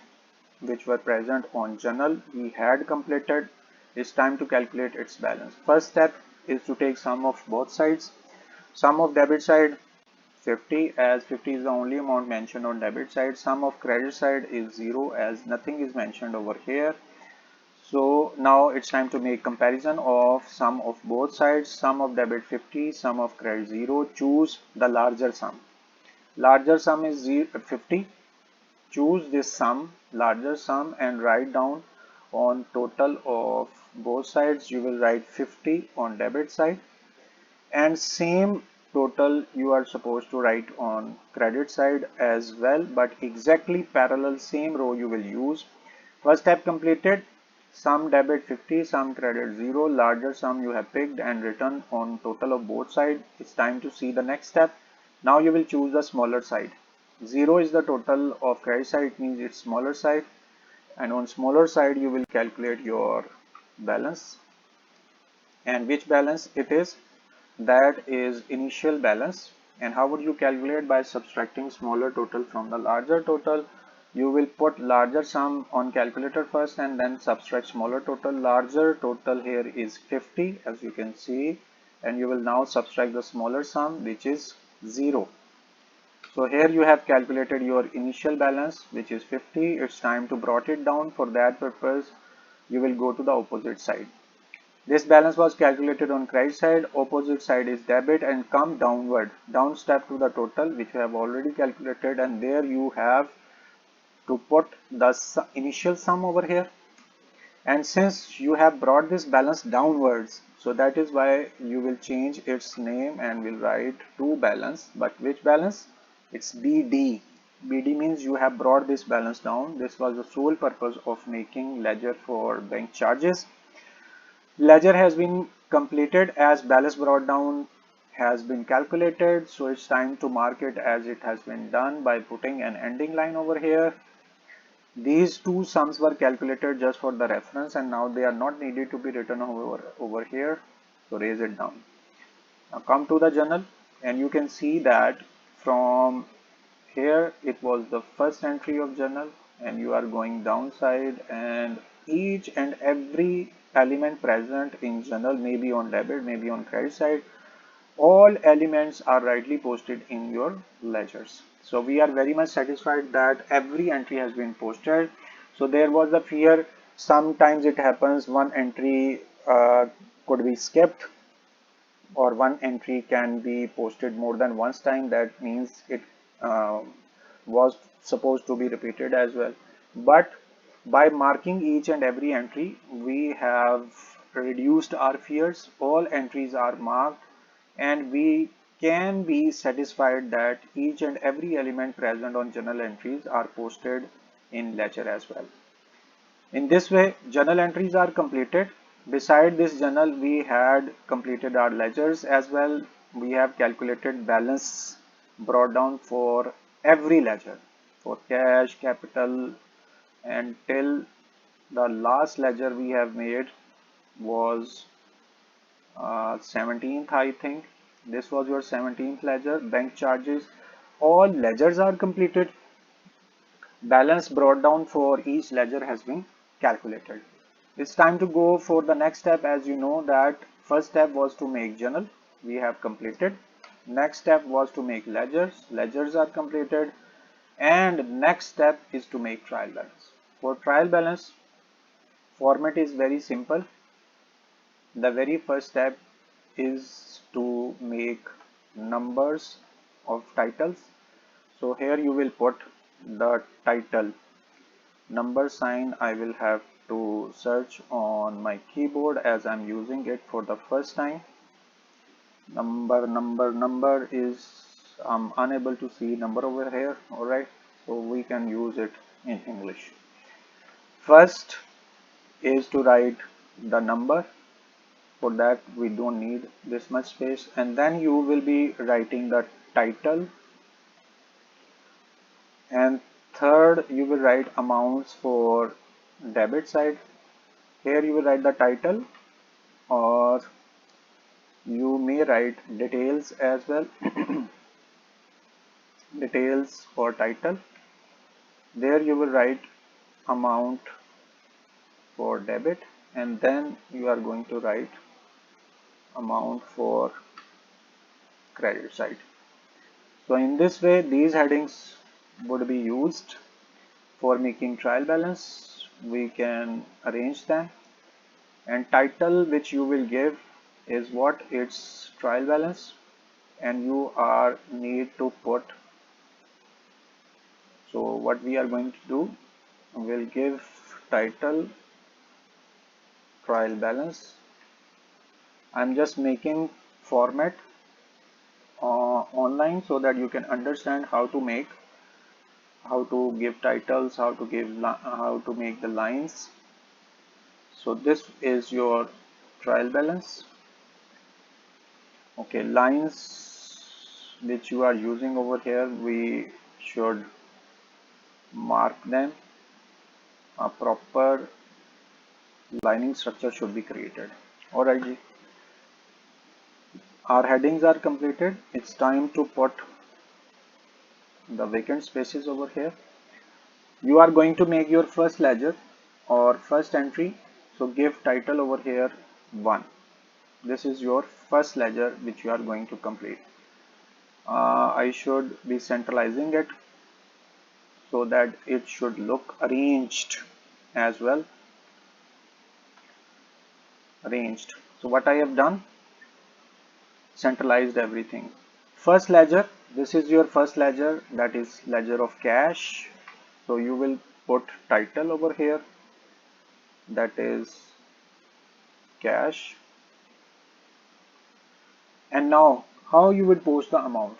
which were present on journal we had completed. It's time to calculate its balance. First step is to take sum of both sides. Sum of debit side 50, as 50 is the only amount mentioned on debit side. Sum of credit side is 0 as nothing is mentioned over here. So now it's time to make comparison of sum of both sides. Sum of debit 50, sum of credit 0. Choose the larger sum. Larger sum is 50. Choose this sum, larger sum, and write down on total of both sides. You will write 50 on debit side, and same total you are supposed to write on credit side as well, but exactly parallel same row you will use. First step completed. Sum debit 50, sum credit 0. Larger sum you have picked and written on total of both sides. It's time to see the next step. Now you will choose the smaller side. 0 is the total of credit side, it means it's smaller side, and on smaller side you will calculate your balance. And which balance it is? That is initial balance. And how would you calculate? By subtracting smaller total from the larger total. You will put larger sum on calculator first and then subtract smaller total. Larger total here is 50 as you can see, and you will now subtract the smaller sum which is 0. So here you have calculated your initial balance which is 50. It's time to brought it down. For that purpose you will go to the opposite side. This balance was calculated on credit side, opposite side is debit, and come downward, down step to the total which we have already calculated, and there you have to put the initial sum over here. And since you have brought this balance downwards, so that is why you will change its name and will write to balance. But which balance? It's BD. BD means you have brought this balance down. This was the sole purpose of making ledger for bank charges. Ledger has been completed as balance brought down has been calculated. So it's time to mark it as it has been done by putting an ending line over here. These two sums were calculated just for the reference, and now they are not needed to be written over here. So raise it down. Now come to the journal, and you can see that from here it was the first entry of journal, and you are going downside, and each and every element present in journal, maybe on debit, maybe on credit side, all elements are rightly posted in your ledgers. So we are very much satisfied that every entry has been posted. So there was a fear, sometimes it happens one entry could be skipped, or one entry can be posted more than once time. That means it uh, was supposed to be repeated as well. But by marking each and every entry, we have reduced our fears. All entries are marked, and we can be satisfied that each and every element present on journal entries are posted in ledger as well. In this way, journal entries are completed. Beside this journal, we had completed our ledgers as well. We have calculated balance brought down for every ledger, for cash, capital, and till the last ledger we have made was 17th, I think. This was your 17th ledger. Bank charges, all ledgers are completed. Balance brought down for each ledger has been calculated. It's time to go for the next step. As you know that first step was to make journal. We have completed. Next step was to make ledgers. Ledgers are completed. And next step is to make trial balance. For trial balance, format is very simple. The very first step is to make numbers of titles. So here you will put the title number sign. I will have to search on my keyboard as I'm using it for the first time. Number is I'm unable to see number over here. Alright, so we can use it in English. First is to write the number. For that we don't need this much space, and then you will be writing the title, and third you will write amounts for debit side. Here you will write the title, or you may write details as well. Details for title. There you will write amount for debit, and then you are going to write amount for credit side. So in this way these headings would be used for making trial balance. We can arrange them, and title which you will give is what, it's trial balance, and you are need to put. So what we are going to do, we'll give title trial balance. I'm just making format online so that you can understand how to make, how to give titles, how to make the lines. So this is your trial balance. Okay, lines which you are using over here, we should mark them. A proper lining structure should be created. Alright, our headings are completed. It's time to put the vacant spaces over here. You are going to make your first ledger or first entry, so give title over here 1. This is your first ledger which you are going to complete. I should be centralizing it so that it should look arranged as well. Arranged. So what I have done, centralized everything. First ledger, this is your first ledger, that is ledger of cash. So you will put title over here, that is cash. And now how you would post the amount.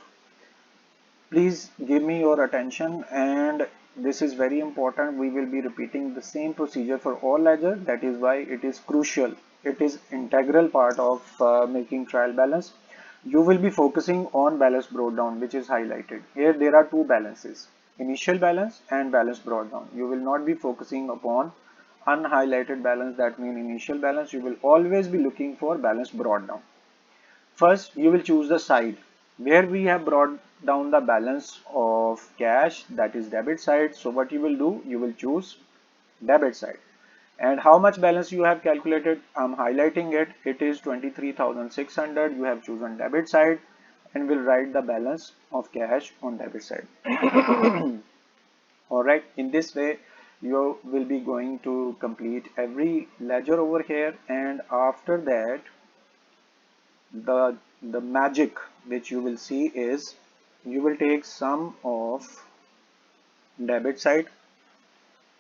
Please give me your attention, and this is very important. We will be repeating the same procedure for all ledger. That is why it is crucial. It is integral part of making trial balance. You will be focusing on balance brought down, which is highlighted. Here there are two balances, initial balance and balance brought down. You will not be focusing upon unhighlighted balance, that means initial balance. You will always be looking for balance brought down. First, you will choose the side where we have brought down the balance of cash, that is debit side. So what you will do, you will choose debit side. And how much balance you have calculated, I'm highlighting it. It is 23,600. You have chosen debit side, and will write the balance of cash on debit side. Alright, in this way you will be going to complete every ledger over here, and after that the magic which you will see is, you will take sum of debit side,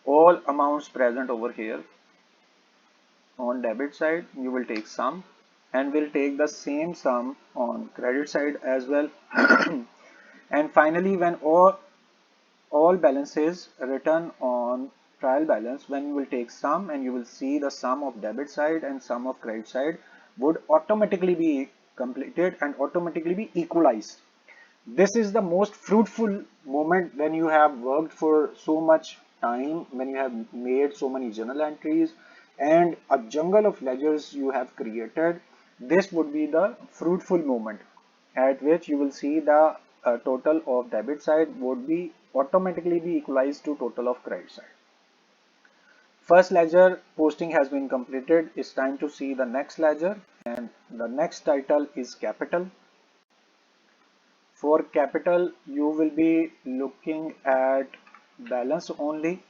all amounts present over here on debit side, you will take sum, and will take the same sum on credit side as well. And finally, when all balances written on trial balance, when you will take sum, and you will see the sum of debit side and sum of credit side would automatically be completed and automatically be equalized. This is the most fruitful moment when you have worked for so much time, when you have made so many journal entries and a jungle of ledgers you have created. This would be the fruitful moment at which you will see the total of debit side would be automatically be equalized to total of credit side. First ledger posting has been completed. It's time to see the next ledger, and the next title is capital. For capital, you will be looking at balance only.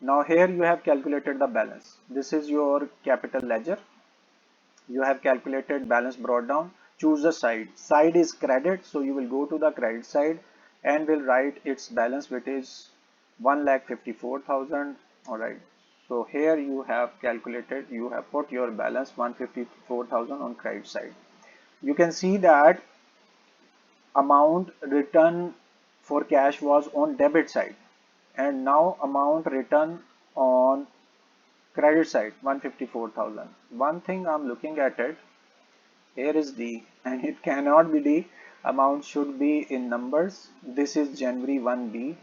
Now here you have calculated the balance. This is your capital ledger. You have calculated balance brought down. Choose the side. Side is credit, so you will go to the credit side and will write its balance, which is 1,54,000. Alright. So here you have calculated, you have put your balance 154,000 on credit side. You can see that amount written for cash was on debit side, and now amount written on credit side 154,000. One thing I'm looking at it, here is D and it cannot be D. Amount should be in numbers. This is January 1B.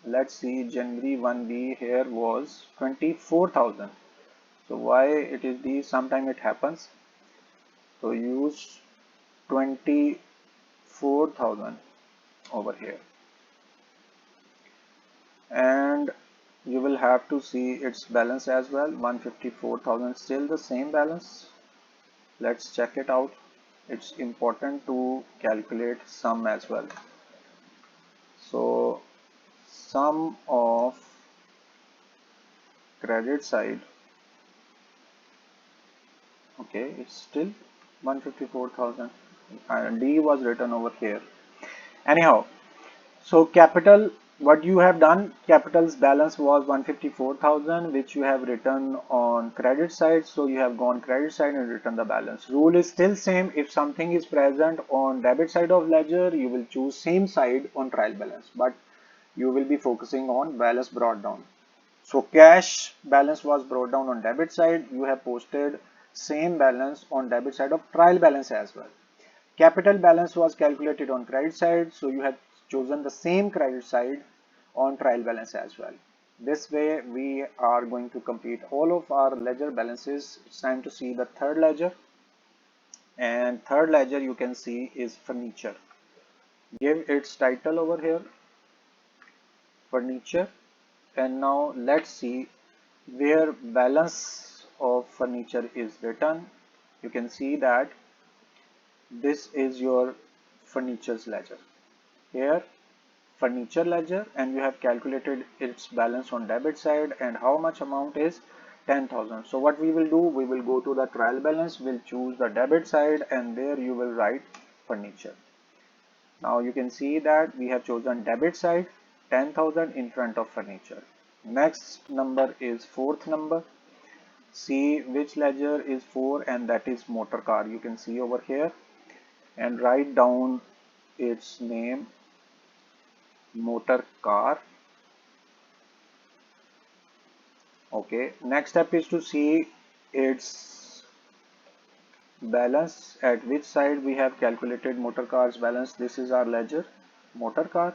Let's see, January 1B here was 24,000. So why it is D? Sometime it happens. So use 24,000 over here, and you will have to see its balance as well. 154,000, still the same balance. Let's check it out. It's important to calculate sum as well. So sum of credit side, okay, it's still 154,000 and D was written over here. Anyhow, so capital, what you have done, capital's balance was 154,000, which you have written on credit side. So you have gone credit side and written the balance. Rule is still same. If something is present on debit side of ledger, you will choose same side on trial balance, but you will be focusing on balance brought down. So cash balance was brought down on debit side. You have posted same balance on debit side of trial balance as well. Capital balance was calculated on credit side, so you have chosen the same credit side on trial balance as well. This way we are going to complete all of our ledger balances. It's time to see the third ledger, and third ledger you can see is furniture. Give its title over here, furniture, and now let's see where balance of furniture is written. You can see that this is your furniture's ledger. Here furniture ledger, and you have calculated its balance on debit side and how much amount is 10,000. So what we will do, we will go to the trial balance, we'll choose the debit side, and there you will write furniture. Now you can see that we have chosen debit side, 10,000 in front of furniture. Next number is fourth number. See which ledger is 4, and that is motor car. You can see over here and write down its name, motor car. Okay, next step is to see its balance, at which side we have calculated motor car's balance. This is our ledger, motor car.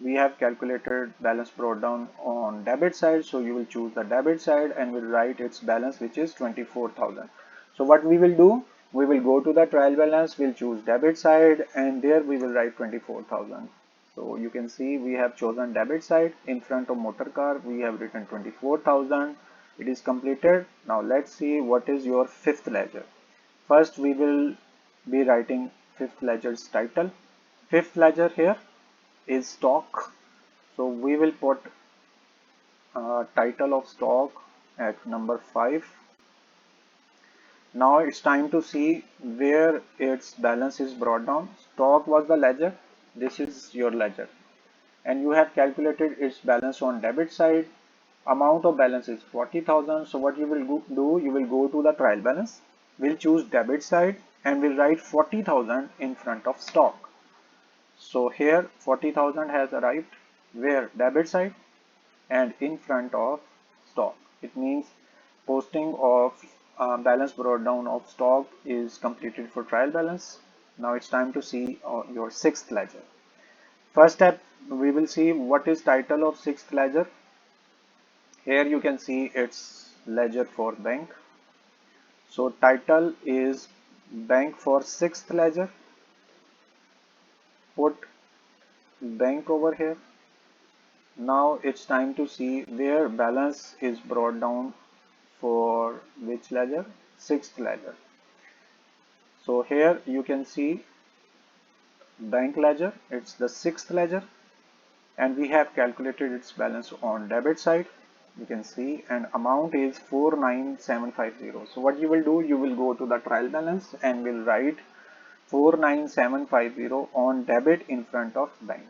We have calculated balance brought down on debit side, so you will choose the debit side and will write its balance, which is 24,000. So what we will do, we will go to the trial balance, we'll choose debit side, and there we will write 24,000. So you can see we have chosen debit side. In front of motor car we have written 24,000. It is completed. Now let's see what is your fifth ledger. First we will be writing fifth ledger's title. Fifth ledger here is stock, so we will put title of stock at number 5. Now it's time to see where its balance is brought down. Stock was the ledger, this is your ledger, and you have calculated its balance on debit side. Amount of balance is 40,000. So what you will do, you will go to the trial balance, we'll choose debit side and we'll write 40,000 in front of stock. So here 40,000 has arrived where debit side and in front of stock. It means posting of balance brought down of stock is completed for trial balance. Now it's time to see your sixth ledger. First step, we will see what is title of sixth ledger. Here you can see it's ledger for bank. So title is bank for sixth ledger. Put bank over here. Now it's time to see where balance is brought down for which ledger? Sixth ledger. So here you can see bank ledger, it's the sixth ledger, and we have calculated its balance on debit side. You can see and amount is 49750. So what you will do, you will go to the trial balance and will write 49750 on debit in front of bank.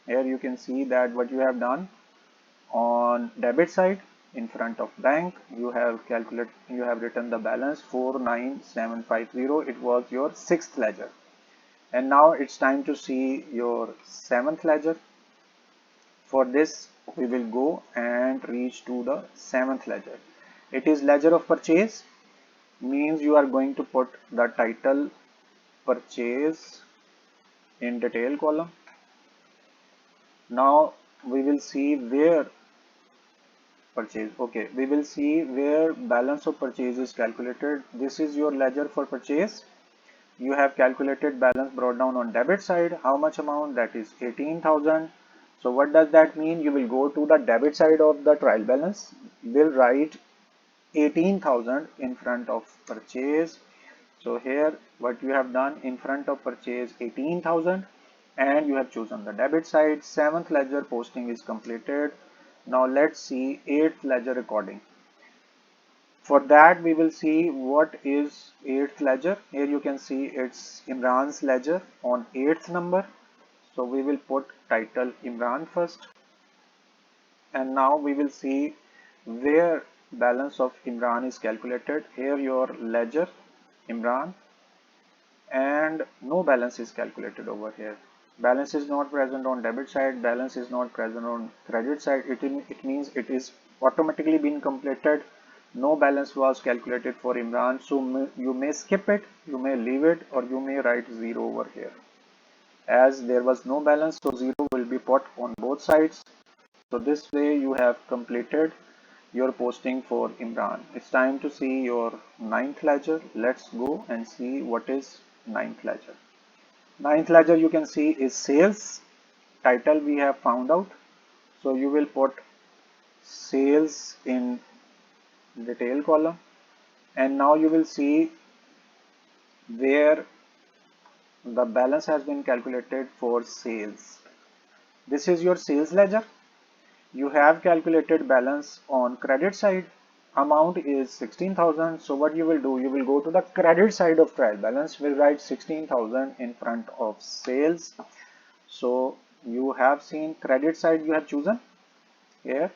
Here you can see that what you have done on debit side in front of bank, you have written the balance 49750. It was your sixth ledger. And now it's time to see your seventh ledger. For this, we will go and reach to the seventh ledger. It is ledger of purchase, means you are going to put the title purchase in detail column. Now we will see where purchase. Okay, we will see where balance of purchase is calculated. This is your ledger for purchase. You have calculated balance brought down on debit side. How much amount? That is 18,000. So what does that mean? You will go to the debit side of the trial balance. Will write 18,000 in front of purchase. So here what you have done in front of purchase 18,000 and you have chosen the debit side. Seventh ledger posting is completed. Now let's see eighth ledger recording. For that we will see what is eighth ledger. Here you can see it's Imran's ledger on eighth number. So we will put title Imran first. And now we will see where balance of Imran is calculated. Here your ledger Imran and no balance is calculated over here. Balance is not present on debit side, balance is not present on credit side. It means it is automatically been completed. No balance was calculated for Imran, so you may skip it, you may leave it, or you may write 0 over here. As there was no balance, so 0 will be put on both sides. So this way you have completed your posting for Imran. It's time to see your ninth ledger. Let's go and see what is ninth ledger. Ninth ledger you can see is sales. Title we have found out. So you will put sales in detail column. And now you will see where the balance has been calculated for sales. This is your sales ledger. You have calculated balance on credit side. Amount is 16,000. So what you will do, you will go to the credit side of trial balance. We'll write 16,000 in front of sales. So you have seen credit side you have chosen here,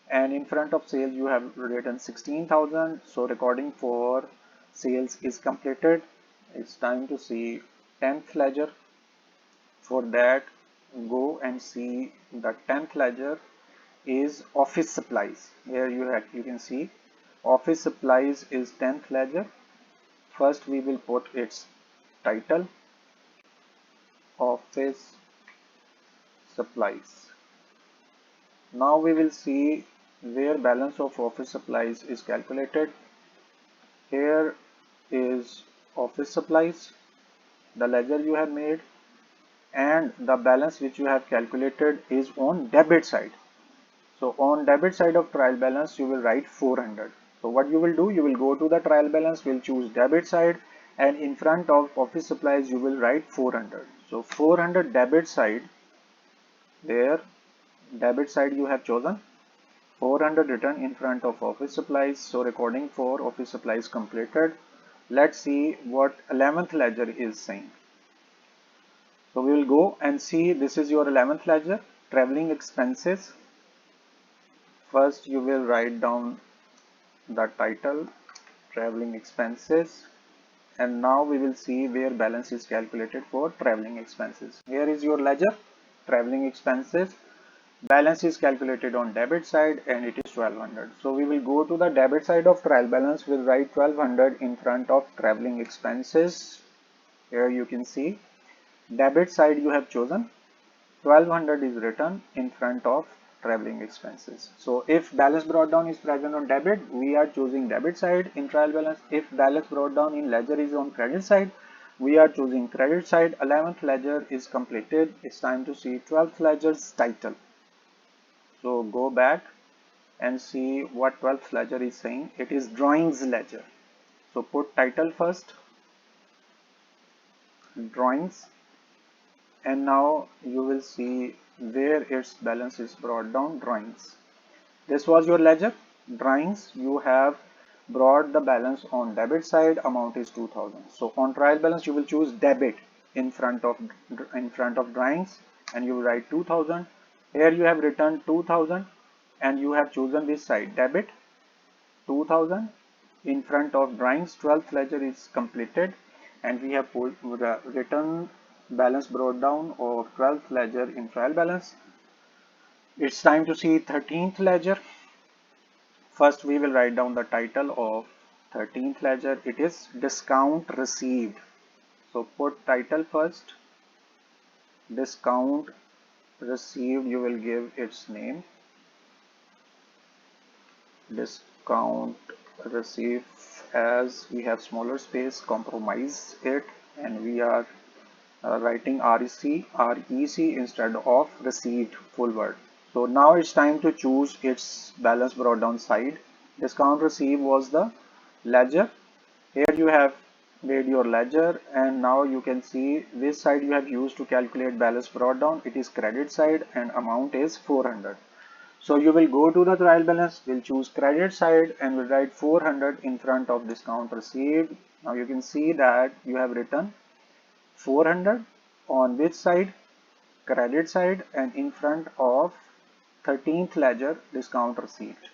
and in front of sales you have written 16,000. So recording for sales is completed. It's time to see 10th ledger. For that, go and see the 10th ledger is office supplies. Here you can see office supplies is 10th ledger. First we will put its title office supplies. Now we will see where balance of office supplies is calculated. Here is office supplies, the ledger you have made, and the balance which you have calculated is on debit side. So on debit side of trial balance, you will write 400. So what you will do, you will go to the trial balance, will choose debit side, and in front of office supplies, you will write 400. So 400 debit side, there debit side you have chosen, 400 written in front of office supplies. So recording for office supplies completed. Let's see what 11th ledger is saying. So we will go and see this is your 11th ledger, traveling expenses. First you will write down the title traveling expenses, and now we will see where balance is calculated for traveling expenses. Here is your ledger traveling expenses. Balance is calculated on debit side and it is 1200. So we will go to the debit side of trial balance. We'll write 1200 in front of traveling expenses. Here you can see debit side you have chosen, 1200 is written in front of traveling expenses. So if balance brought down is present on debit, we are choosing debit side in trial balance. If balance brought down in ledger is on credit side, we are choosing credit side. 11th ledger is completed. It's time to see 12th ledger's title. So go back and see what 12th ledger is saying. It is drawings ledger. So put title first, drawings, and now you will see where its balance is brought down, drawings. This was your ledger, drawings. You have brought the balance on debit side, amount is 2000. So on trial balance you will choose debit in front of drawings and you will write 2000. Here you have written 2000 and you have chosen this side, debit 2000 in front of drawings. 12th ledger is completed and we have written balance brought down of 12th ledger in trial balance. It's time to see 13th ledger. First we will write down the title of 13th ledger. It is discount received. So put title first, discount received. You will give its name, discount received. As we have smaller space, compromise it and we are writing REC instead of received full word. So now it's time to choose its balance brought down side. Discount received was the ledger. Here you have made your ledger and now you can see this side you have used to calculate balance brought down. It is credit side and amount is 400. So you will go to the trial balance, will choose credit side and will write 400 in front of discount received. Now you can see that you have written 400 on which side, credit side, and in front of 13th ledger, discount received.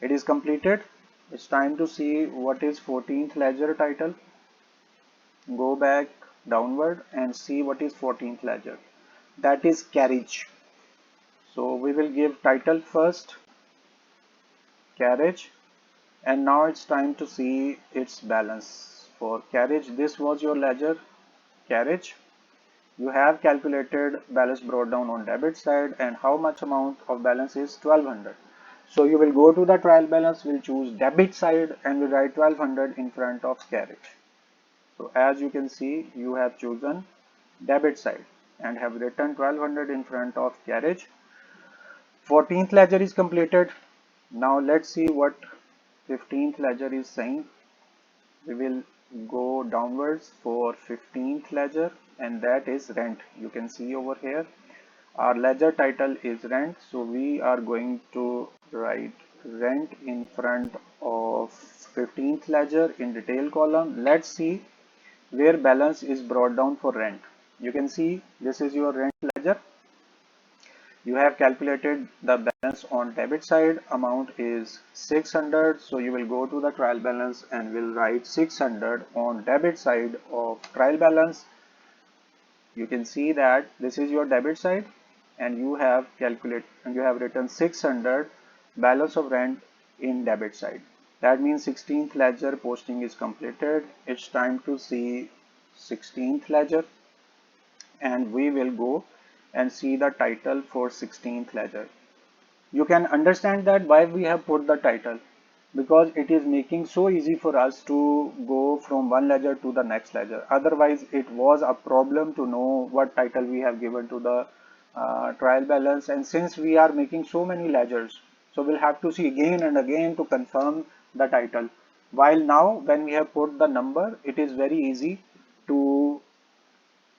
It is completed. It's time to see what is 14th ledger title. Go back downward and see what is 14th ledger. That is carriage. So we will give title first, carriage, and now it's time to see its balance. For carriage, this was your ledger, carriage. You have calculated balance brought down on debit side and how much amount of balance is 1200. So you will go to the trial balance, will choose debit side and will write 1200 in front of carriage. So as you can see, you have chosen debit side and have written 1200 in front of carriage. 14th ledger is completed. Now let's see what 15th ledger is saying. We will go downwards for 15th ledger and that is rent. You can see over here our ledger title is rent, so we are going to write rent in front of 15th ledger in detail column. Let's see where balance is brought down for rent. You can see this is your rent ledger. You have calculated the balance on debit side, amount is 600, so you will go to the trial balance and will write 600 on debit side of trial balance. You can see that this is your debit side and you have written 600 balance of rent in debit side. That means 16th ledger posting is completed. It's time to see 16th ledger and we will go and see the title for 16th ledger. You can understand that why we have put the title, because it is making so easy for us to go from one ledger to the next ledger. Otherwise it was a problem to know what title we have given to the trial balance, and since we are making so many ledgers, so we'll have to see again and again to confirm the title. While now when we have put the number, it is very easy to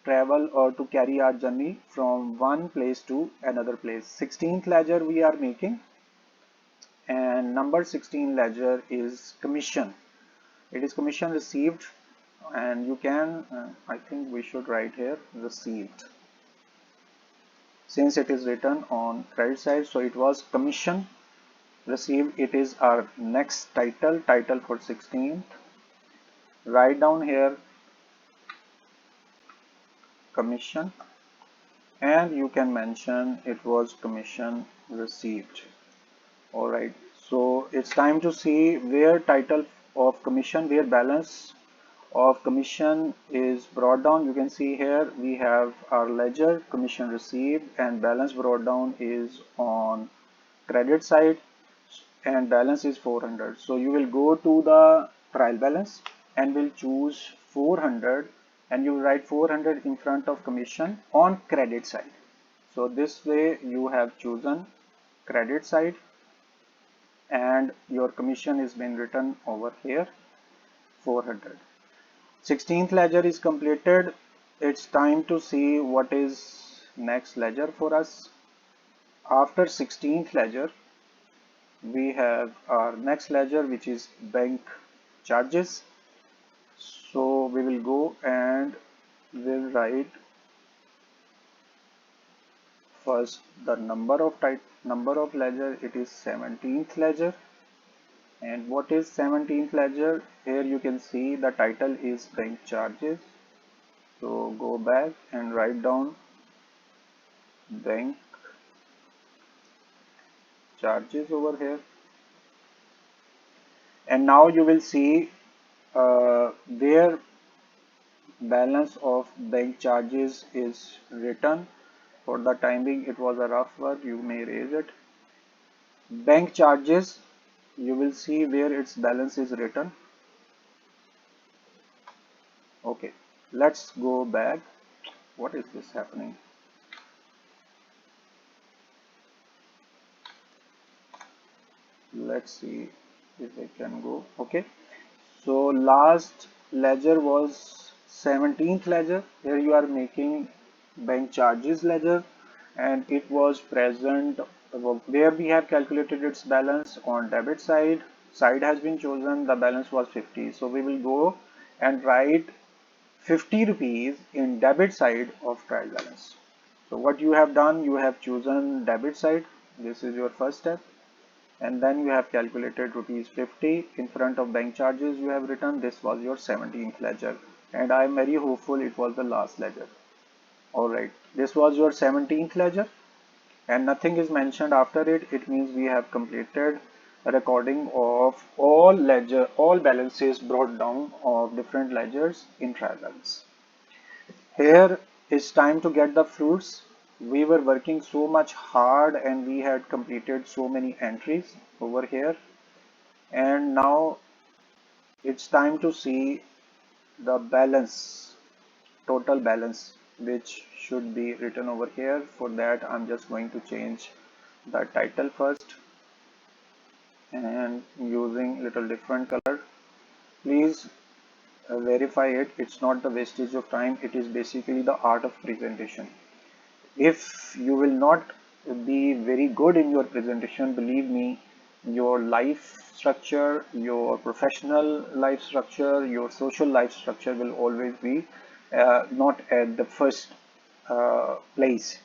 travel or to carry our journey from one place to another place. 16th ledger we are making and number 16 ledger is commission. It is commission received and you can I think we should write here received since it is written on credit side, so it was commission received. It is our next title for 16th. Write down here commission and you can mention it was commission received. Alright, so it's time to see where title of commission, where balance of commission is brought down. You can see here we have our ledger, commission received, and balance brought down is on credit side and balance is 400. So you will go to the trial balance and will choose 400 and you will write 400 in front of commission on credit side. So this way you have chosen credit side, and your commission is been written over here 400. 16th ledger is completed. It's time to see what is next ledger for us. After 16th ledger, we have our next ledger, which is bank charges. So we will go and we'll write first the number of ledger. It is 17th ledger. And what is 17th ledger? Here you can see the title is bank charges. So go back and write down bank charges over here. And now you will see where balance of bank charges is written. For the time being, it was a rough word. You may erase it. Bank charges, you will see where its balance is written. Okay, let's go back. What is this happening? Let's see if I can go. Okay, so last ledger was 17th ledger. Here you are making bank charges ledger, and it was present where we have calculated its balance on debit side. Side has been chosen, the balance was 50. So we will go and write 50 rupees in debit side of trial balance. So what you have done, you have chosen debit side. This is your first step. And then you have calculated rupees 50 in front of bank charges. You have written this was your 17th ledger, and I am very hopeful it was the last ledger. Alright, this was your 17th ledger, and nothing is mentioned after it. It means we have completed a recording of all balances brought down of different ledgers in trial balance. Here it's time to get the fruits. We were working so much hard and we had completed so many entries over here, and now it's time to see the balance, total balance, which should be written over here. For that, I'm just going to change the title first and using little different color. Please verify it. It's not the wastage of time. It is basically the art of presentation. If you will not be very good in your presentation, believe me, your life structure, your professional life structure, your social life structure will always be not at the first place.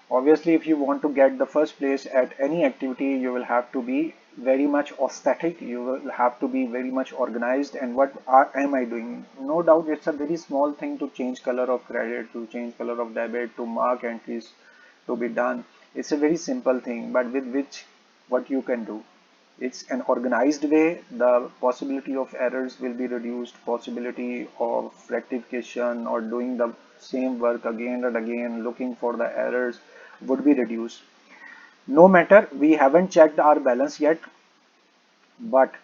Obviously, if you want to get the first place at any activity, you will have to be very much aesthetic. You will have to be very much organized. And what am I doing? No doubt, it's a very small thing to change color of credit, to change color of debit, to mark entries to be done. It's a very simple thing, but with which what you can do. It's an organized way. The possibility of errors will be reduced. Possibility of rectification or doing the same work again and again, looking for the errors, would be reduced. No matter, we haven't checked our balance yet, but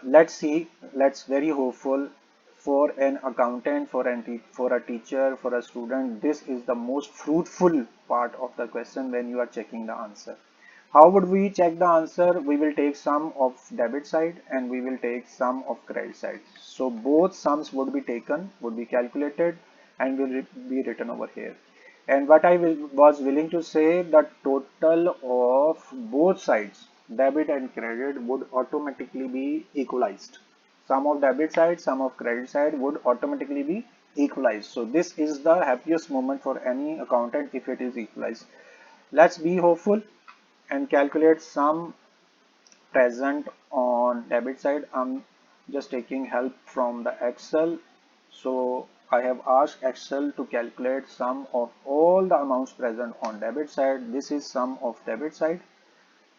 let's see. Let's very hopeful. For an accountant, for a teacher, for a student, this is the most fruitful part of the question when you are checking the answer. How would we check the answer? We will take sum of debit side and we will take sum of credit side. So both sums would be taken, would be calculated, and will be written over here. And what I was willing to say, the total of both sides, debit and credit, would automatically be equalized. Sum of debit side, sum of credit side would automatically be equalized. So this is the happiest moment for any accountant if it is equalized. Let's be hopeful and calculate sum present on debit side. I'm just taking help from the Excel. So I have asked Excel to calculate sum of all the amounts present on debit side. This is sum of debit side.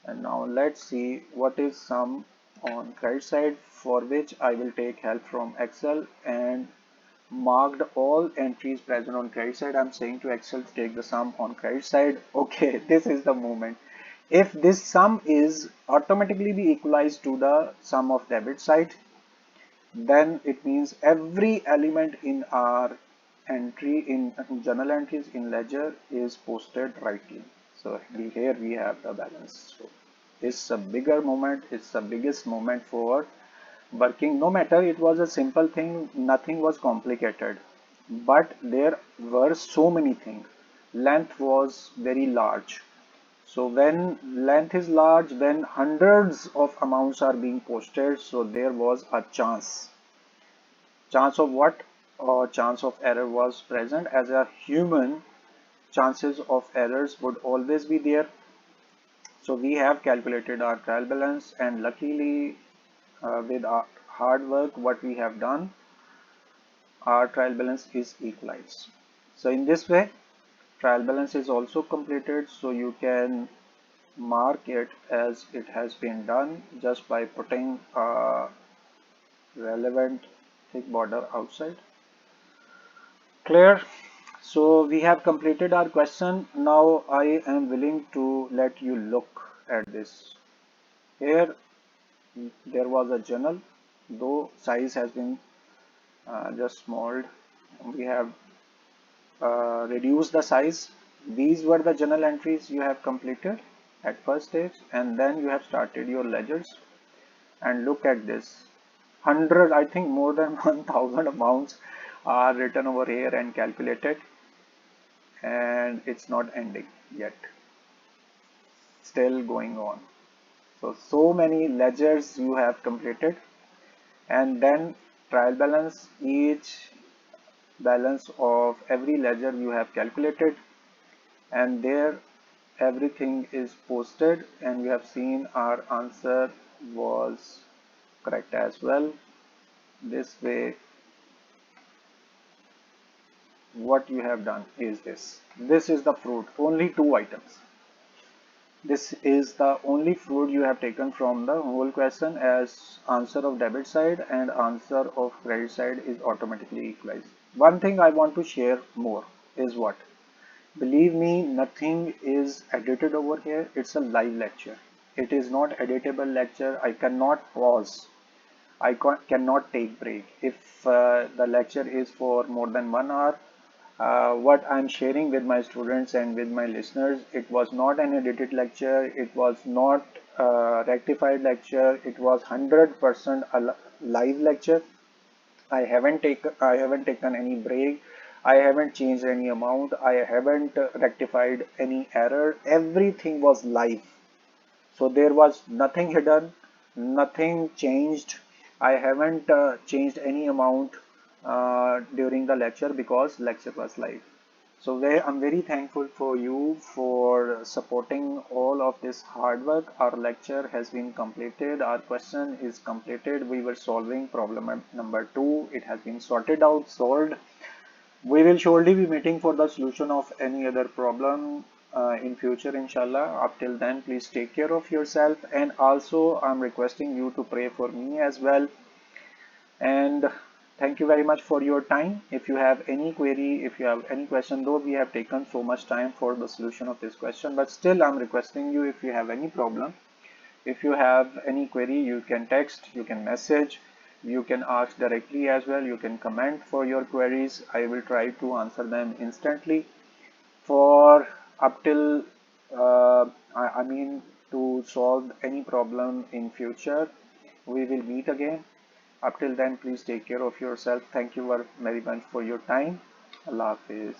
And now let's see what is sum on credit side, for which I will take help from Excel and marked all entries present on credit side. I'm saying to Excel to take the sum on credit side. Okay, this is the moment. If this sum is automatically be equalized to the sum of debit side, then it means every element in our entry in journal entries in ledger is posted rightly. So here we have the balance. So it's a bigger moment. It's the biggest moment for working. No matter it was a simple thing, nothing was complicated, but there were so many things. Length was very large. So when length is large, then hundreds of amounts are being posted. So there was a chance. Chance of what? Or chance of error was present. As a human, chances of errors would always be there. So we have calculated our trial balance, and luckily with our hard work what we have done, our trial balance is equalized. So in this way trial balance is also completed, so you can mark it as it has been done just by putting a relevant thick border outside. Clear? So we have completed our question. Now I am willing to let you look at this. Here there was a journal, though size has been just smalled. We have reduced the size. These were the journal entries you have completed at first stage, and then you have started your ledgers. And look at this, 100, I think more than 1000 amounts are written over here and calculated, and it's not ending yet, still going on. So many ledgers you have completed, and then trial balance, each balance of every ledger you have calculated, and there everything is posted, and we have seen our answer was correct as well. This way what you have done is this is the fruit, only two items. This is the only fruit you have taken from the whole question, as answer of debit side and answer of credit side is automatically equalized. One thing I want to share more is what? Believe me, nothing is edited over here. It's a live lecture. It is not editable lecture. I cannot pause. I cannot take break. If the lecture is for more than 1 hour, what I'm sharing with my students and with my listeners, it was not an edited lecture. It was not a rectified lecture. It was 100% a live lecture. I haven't taken any break. I haven't changed any amount. I haven't rectified any error. Everything was live. So there was nothing hidden, nothing changed. I haven't changed any amount during the lecture because lecture was live. So I'm very thankful for you for supporting all of this hard work. Our lecture has been completed. Our question is completed. We were solving problem number 2. It has been sorted out, solved. We will surely be meeting for the solution of any other problem in future, inshallah. Up till then, please take care of yourself, and also I'm requesting you to pray for me as well. And thank you very much for your time. If you have any query, if you have any question, though we have taken so much time for the solution of this question, but still I'm requesting you, if you have any problem, if you have any query, you can text, you can message, you can ask directly as well, you can comment for your queries. I will try to answer them instantly. For up till I mean to solve any problem in future, we will meet again. Up till then, please take care of yourself. Thank you very much for your time. Allah Hafiz.